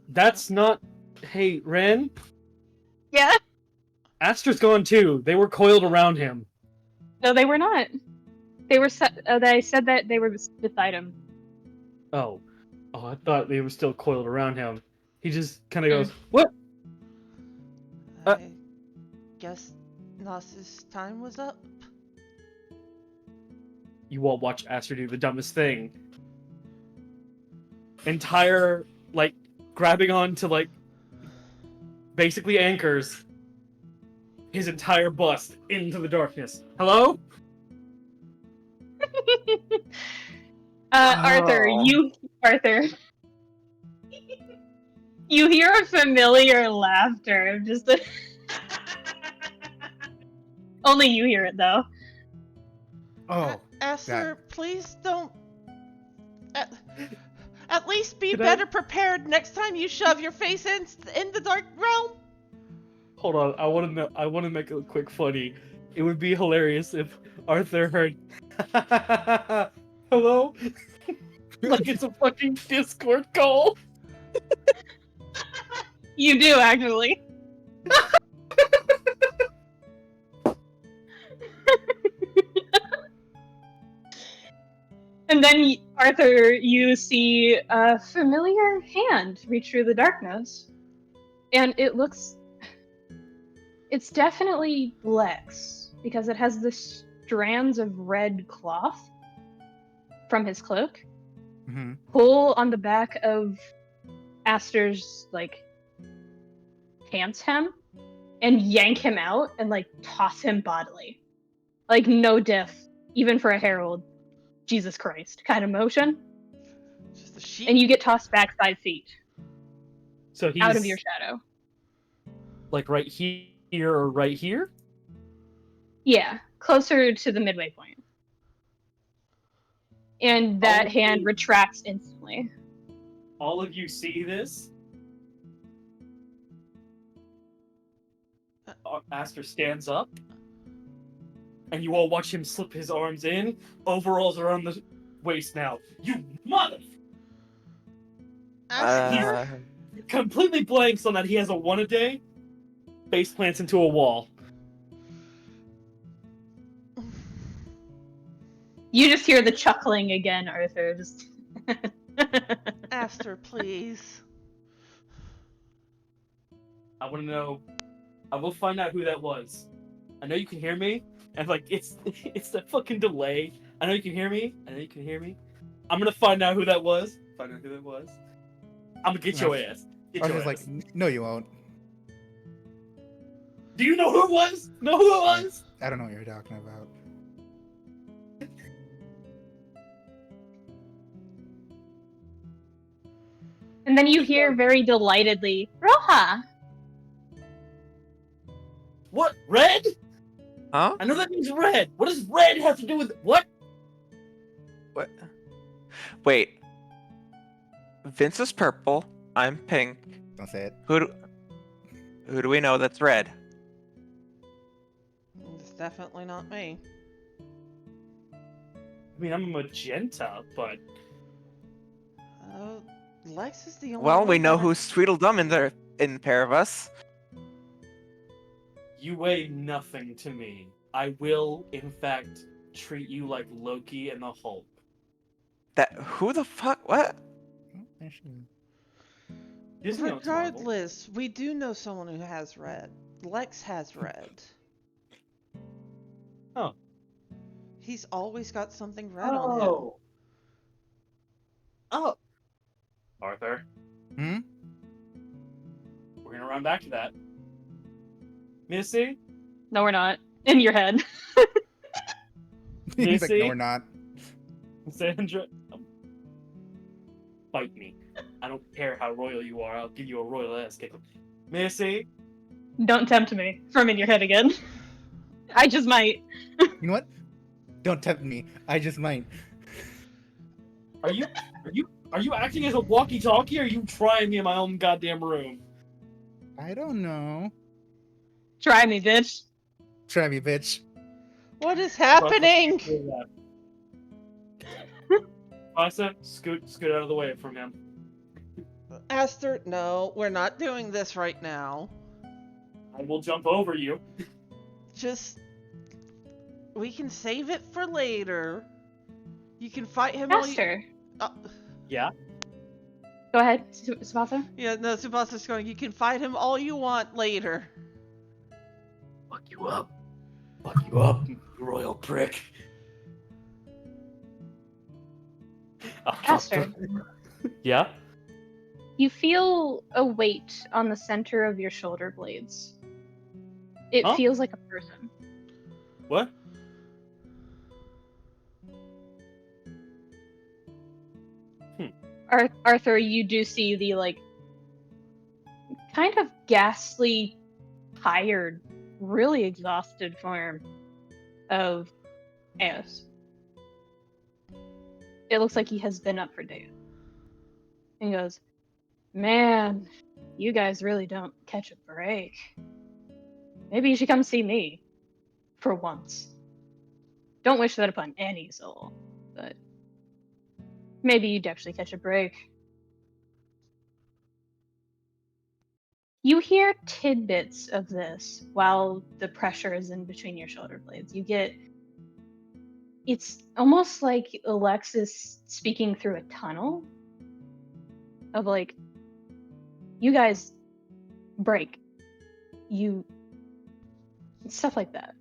That's not... Hey, Ren? Yeah? Aster's gone too. They were coiled around him. No, they were not. They were. They said that they were beside him. Oh. Oh, I thought they were still coiled around him. He just kind of goes, what? I guess Nas's time was up. You all watch Aster do the dumbest thing. Entire, like, grabbing onto, like, basically anchors his entire bust into the darkness. Hello? Arthur, Arthur. You hear a familiar laughter. Just only you hear it though. Oh, Aster, please don't. At least be Can I- better prepared next time you shove your face in the dark realm. Hold on, I want to make it quick funny. It would be hilarious if Arthur heard, hello? Like it's a fucking Discord call. You do actually. And then, Arthur, you see a familiar hand reach through the darkness. And it looks... It's definitely Lex, because it has the strands of red cloth from his cloak mm-hmm. pull on the back of Aster's, like, pants hem and yank him out and, like, toss him bodily. Like, no diff, even for a herald. Jesus Christ kind of motion. Just a sheep. And you get tossed back 5 feet So he's out of your shadow. like right here or right here? Yeah, closer to the midway point. And that Oh. hand retracts instantly. All of you see this? Aster stands up and you all watch him slip his arms in. Overalls are on the waist now. You mother! Aster? Completely blanks on that he has a 1 a day. Face plants into a wall. You just hear the chuckling again, Arthur. Just. Aster, please. I want to know. I will find out who that was. I know you can hear me, and like it's the fucking delay. I know you can hear me. I'm gonna find out who that was. I'm gonna get your ass. Arthur's like, no, you won't. Do you know who it was? Know who it was? I don't know what you're talking about. And then you hear very delightedly, Roja! What? Red? Huh? I know that means red. What does red have to do with what? What? Wait. Vince is purple. I'm pink. Don't say it. Who do we know that's red? It's definitely not me. I mean, I'm a magenta, but Lex is the only Well, one we know that- who's Tweedledum in the pair of us. you weigh nothing to me. I will, in fact, treat you like Loki and the Hulk. Who the fuck? What? Oh, there she is. Disney owns Marvel. Regardless, we do know someone who has red. Lex has red. Oh. He's always got something red on him. Oh. Arthur, Hmm? we're gonna run back to that. Missy? No, we're not. In your head. He's like, Missy? no, we're not. Sandra? Fight me. I don't care how royal you are, I'll give you a royal ass kick. Missy? Don't tempt me from in your head again. I just might. You know what? Don't tempt me. I just might. Are you acting as a walkie-talkie, or are you trying me in my own goddamn room? I don't know. Try me, bitch. Try me, bitch. What is happening? Tsubasa, scoot out of the way from him. Aster, no, we're not doing this right now. I will jump over you. Just... We can save it for later. You can fight him all you... Aster. Yeah? Go ahead, Tsubasa. Yeah, no, Tsubasa's going, you can fight him all you want later. Fuck you up. Fuck you up, you royal prick. Aster. Yeah? You feel a weight on the center of your shoulder blades. It Huh? feels like a person. What? Arthur, you do see the, like, kind of ghastly, tired, really exhausted form of Eos. It looks like he has been up for days. And he goes, man, you guys really don't catch a break. Maybe you should come see me. For once. Don't wish that upon any soul, but maybe you'd actually catch a break. You hear tidbits of this while the pressure is in between your shoulder blades. It's almost like Alexis speaking through a tunnel of like, you guys break. Stuff like that.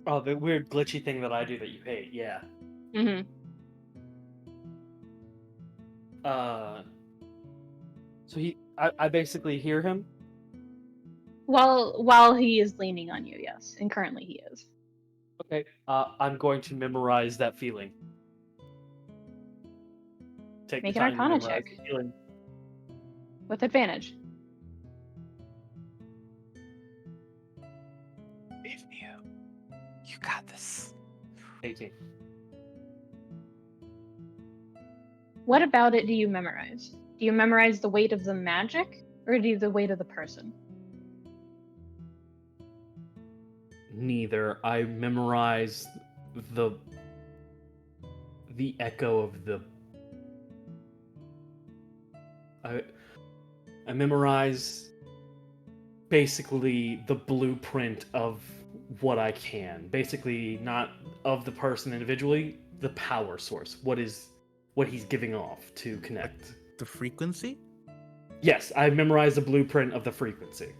Oh, the weird glitchy thing that I do that you hate, yeah. Mm-hmm. So I basically hear him. While he is leaning on you, yes, and currently he is. Okay. I'm going to memorize that feeling. Take Make the an time to Arcana memorize check. the feeling. With advantage. Believe me, you got this. 18. What about it do you memorize? Do you memorize the weight of the magic, or do you the weight of the person? neither. I memorize the echo of the. I memorize basically the blueprint of what I can. Basically, not of the person individually, the power source. What he's giving off to connect. The frequency? Yes, I memorized the blueprint of the frequency.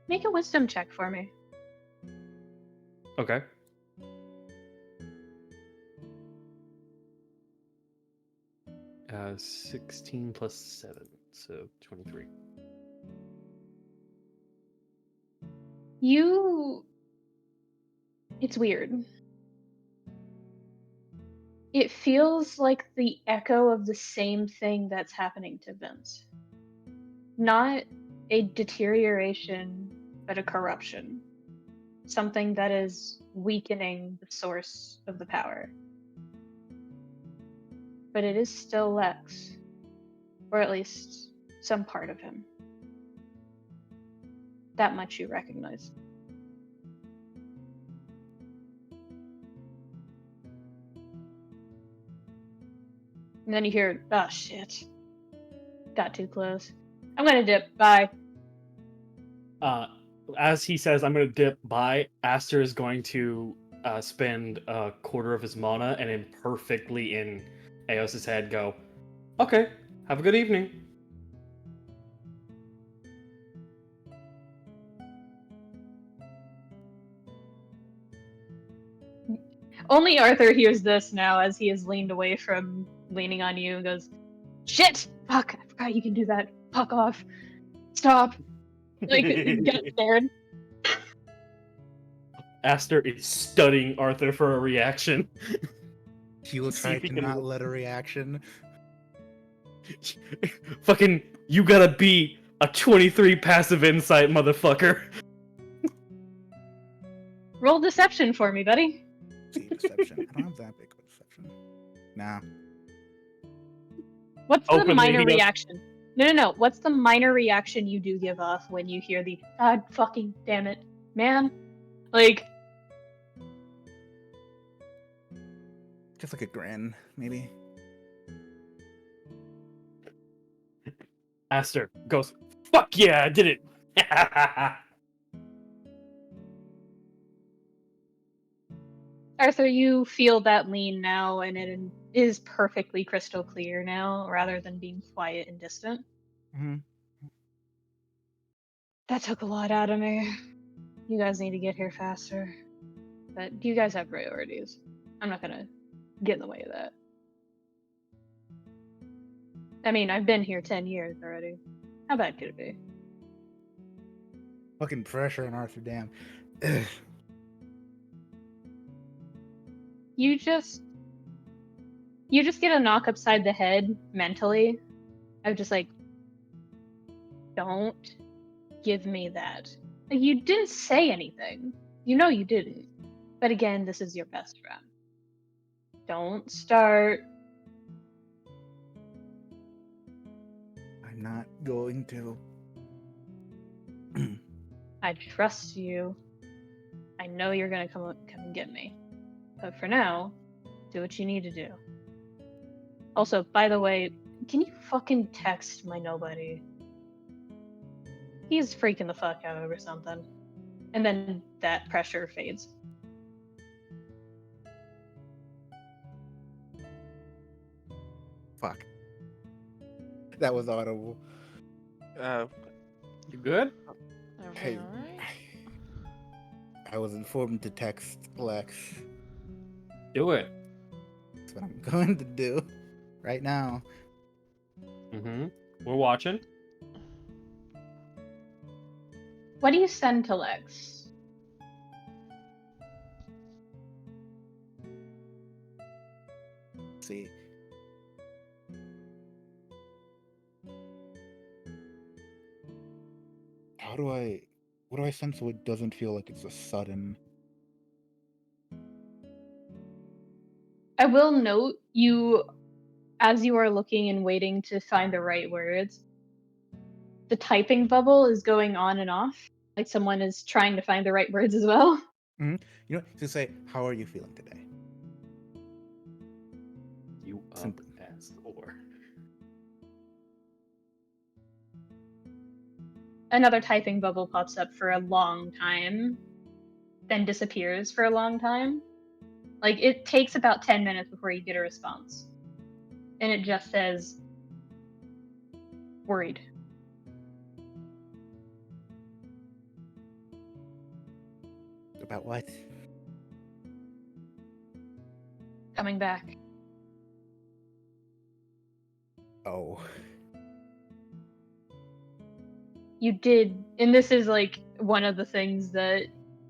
Make a wisdom check for me. Okay. Uh, 16 plus 7, so 23. It's weird. It feels like the echo of the same thing that's happening to Vince. Not a deterioration, but a corruption. Something that is weakening the source of the power. But it is still Lex. Or at least some part of him. That much you recognize. And then you hear, oh shit. Got too close. I'm gonna dip, bye. As he says, I'm going to dip by, Aster is going to spend a quarter of his mana and then perfectly in Eos's head go, okay, have a good evening. Only Arthur hears this now as he has leaned away from leaning on you and goes, shit! Fuck, I forgot you can do that. Fuck off. Stop. Like, get scared. Aster is studying Arthur for a reaction. He will See try if he to can- not let a reaction. Fucking, you gotta be a 23 passive insight, motherfucker. Roll deception for me, buddy. See, deception. I don't have that big of a deception. Nah. What's the Openly, minor he goes- reaction? No. What's the minor reaction you do give off when you hear the God fucking damn it, man? Like, Just like a grin, maybe. Aster goes, fuck yeah, I did it. Arthur, you feel that lean now, and it is perfectly crystal clear now, rather than being quiet and distant. Mm-hmm. That took a lot out of me. You guys need to get here faster. But you guys have priorities. I'm not gonna get in the way of that. I mean, I've been here 10 years already. How bad could it be? Fucking pressure on Arthur, damn. Ugh. You just get a knock upside the head mentally. I'm just like, don't give me that. Like, you didn't say anything. You know you didn't. But again, this is your best friend. Don't start. I'm not going to. I trust you. I know you're gonna come and get me. But for now, do what you need to do. Also, by the way, can you fucking text my nobody? He's freaking the fuck out over something. And then that pressure fades. Fuck. That was audible. You good? Hey, Everything alright? I was informed to text Lex. Do it. That's what I'm going to do right now. Mm-hmm. We're watching. What do you send to Lex? Let's see. What do I send so it doesn't feel like it's a sudden? I will note you, as you are looking and waiting to find the right words, the typing bubble is going on and off. Like someone is trying to find the right words as well. You know, to say, how are you feeling today? You up Simple. as or. Another typing bubble pops up for a long time, then disappears for a long time. Like, it takes about 10 minutes before you get a response. And it just says, worried. About what? Coming back. Oh. You did, and this is like one of the things that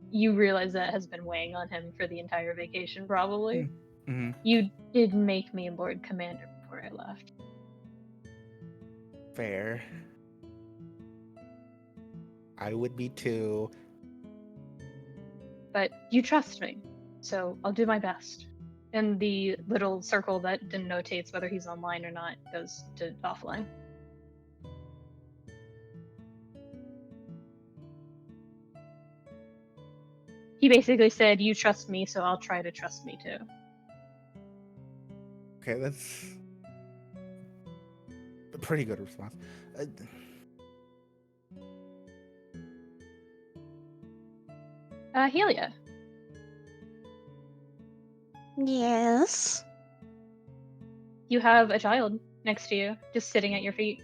you realize that has been weighing on him for the entire vacation, probably. Mm-hmm. You did make me Lord Commander before I left. Fair. I would be too. But you trust me, so I'll do my best. And the little circle that denotates whether he's online or not goes to offline. He basically said, you trust me, so I'll try to trust me too. Okay, that's a pretty good response. Helia, Yes. you have a child next to you, just sitting at your feet.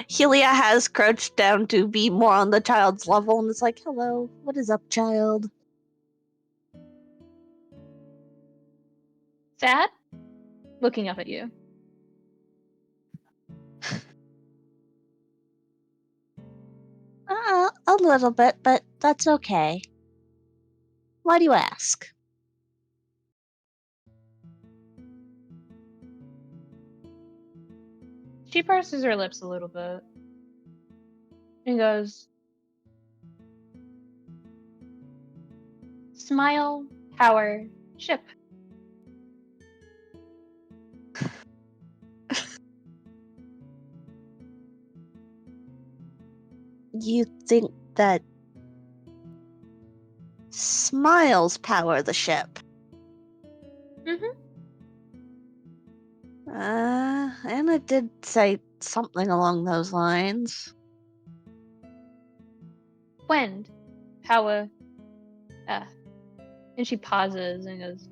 Helia has crouched down to be more on the child's level and is like, hello, what is up, child? Sad? Looking up at you. A little bit, but that's okay. Why do you ask? She purses her lips a little bit and goes, smile, power, ship. You think that smiles power the ship? Mm-hmm. Anna did say something along those lines. Wind, power, and she pauses and goes,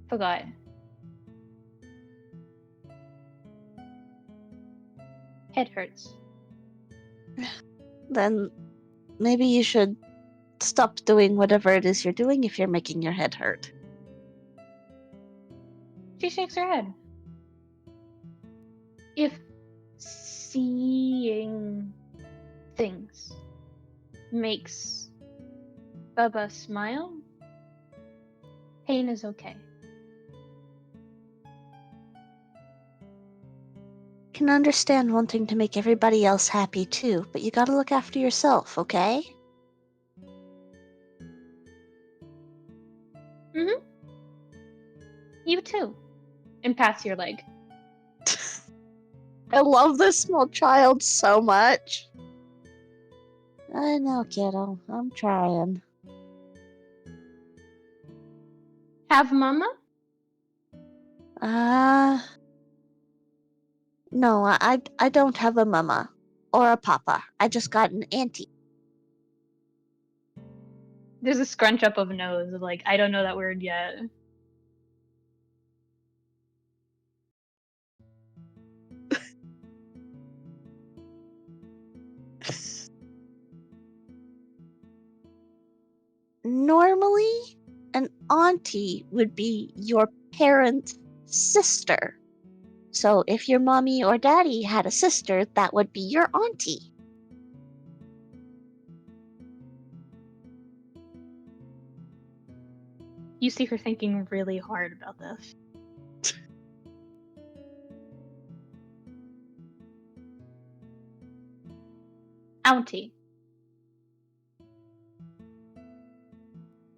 forgot. Head hurts. Then maybe you should stop doing whatever it is you're doing if you're making your head hurt. She shakes her head. If seeing things makes Bubba smile, pain is okay. Can understand wanting to make everybody else happy too, but you gotta look after yourself, okay? Mm-hmm. You too. And pats your leg. I love this small child so much. I know, kiddo. I'm trying. Have mama? No, I don't have a mama or a papa. I just got an auntie. There's a scrunch up of nose of like, I don't know that word yet. Normally, an auntie would be your parent's sister. So if your mommy or daddy had a sister, that would be your auntie. You see her thinking really hard about this. Auntie.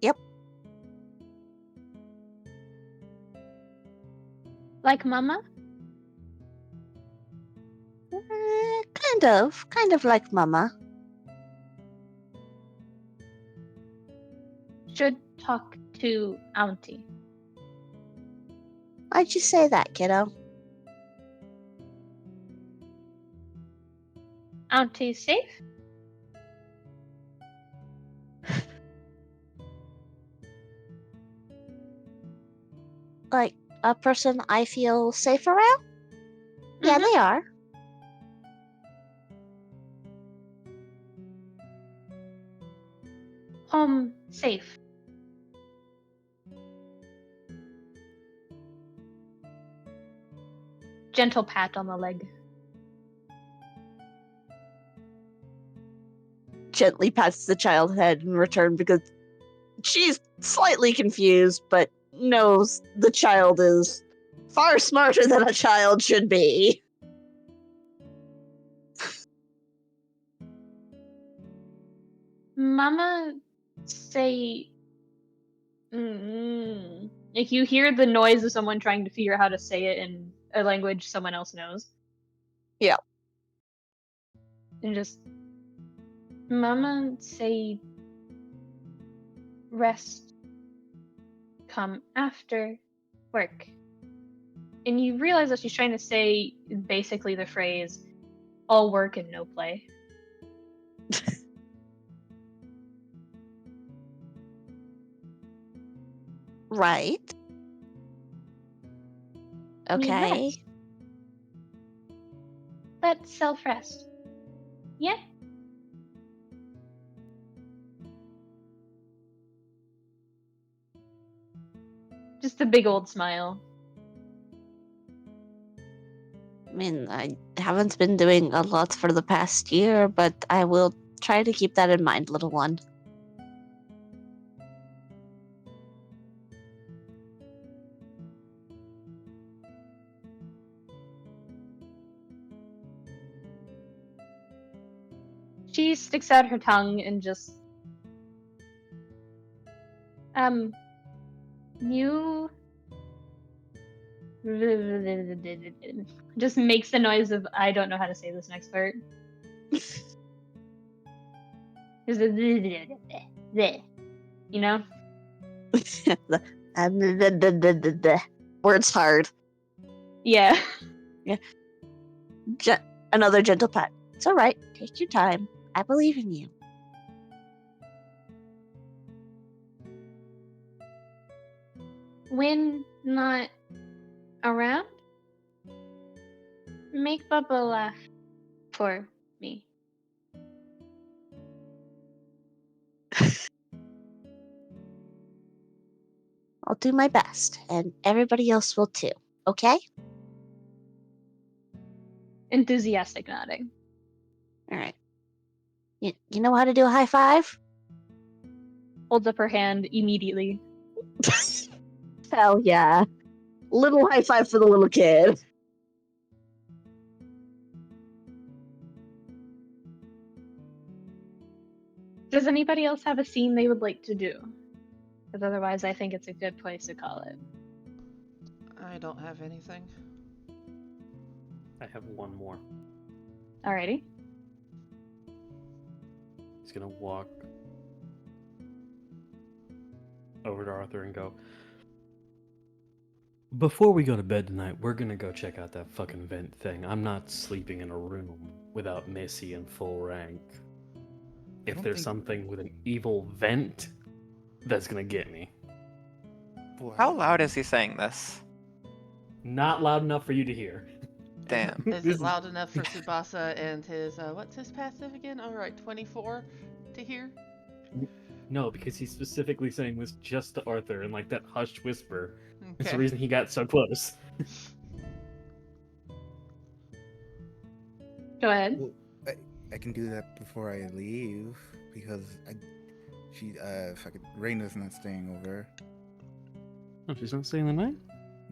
Yep. Like mama? Kind Kind of like Mama. Should talk to Auntie. Why'd you say that, kiddo? Auntie's safe? Like a person I feel safe around? Yeah, they are. Safe. Gentle pat on the leg. Gently pats the child's head in return because she's slightly confused, but knows the child is far smarter than a child should be. Mama say like you hear the noise of someone trying to figure out how to say it in a language someone else knows. Yeah. And just Mama say rest come after work. And you realize that she's trying to say basically the phrase all work and no play. Right. Okay. Let self rest. Yeah? Just a big old smile. I mean, I haven't been doing a lot for the past year, but I will try to keep that in mind, little one. She sticks out her tongue and just you just makes the noise of I don't know how to say this next part. Just you know? Words hard. Yeah. Another gentle pat. It's alright. Take your time. I believe in you. When not around, make Bubba laugh for me. I'll do my best, and everybody else will too. Okay? Enthusiastic nodding. Alright. You know how to do a high five? Holds up her hand immediately. Hell yeah. Little high five for the little kid. Does anybody else have a scene they would like to do? Because otherwise I think it's a good place to call it. I don't have anything. I have one more. Alrighty. He's gonna walk over to Arthur and go, before we go to bed tonight, we're gonna go check out that fucking vent thing. I'm not sleeping in a room without Missy in full rank. If there's something with an evil vent, that's gonna get me. Boy, How loud is he saying this? Not loud enough for you to hear. Damn. Is it loud enough for Tsubasa and his, what's his passive again? Alright, 24 to hear? No, because he's specifically saying this just to Arthur in like that hushed whisper. It's the Okay. reason he got so close. Go ahead. Well, I can do that before I leave because fucking Raina's not staying over. Oh, she's not staying the night?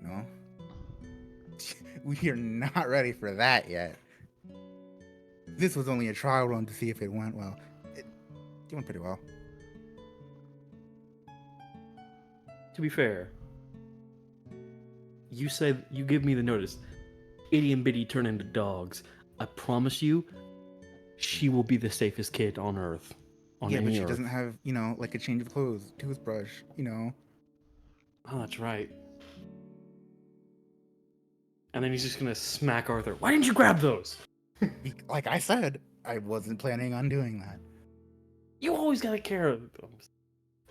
No. We are not ready for that yet. This was only a trial run to see if it went well. It went pretty well. To be fair, you said you give me the notice. Itty and Bitty turn into dogs. I promise you, she will be the safest kid on Earth. On Yeah, but any she Earth. doesn't have, you know, like a change of clothes, toothbrush, you know. Oh, that's right. And then he's just gonna smack Arthur. Why didn't you grab those? Like I said, I wasn't planning on doing that. You always gotta care.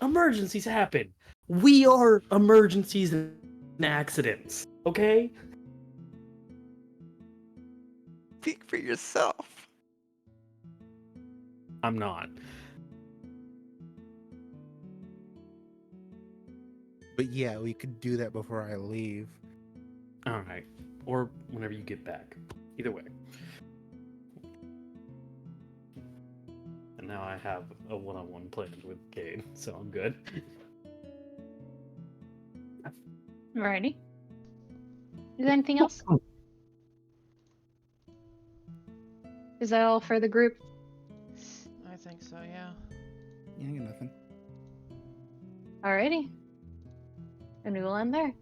Emergencies happen. We are emergencies and accidents. Okay? Speak for yourself. I'm not. But yeah, we could do that before I leave. Alright. Or whenever you get back. Either way. And now I have a one-on-one planned with Cayde, so I'm good. Alrighty. Is there anything else? Is that all for the group? I think so, yeah. Yeah, I got nothing. Alrighty. And we will end there.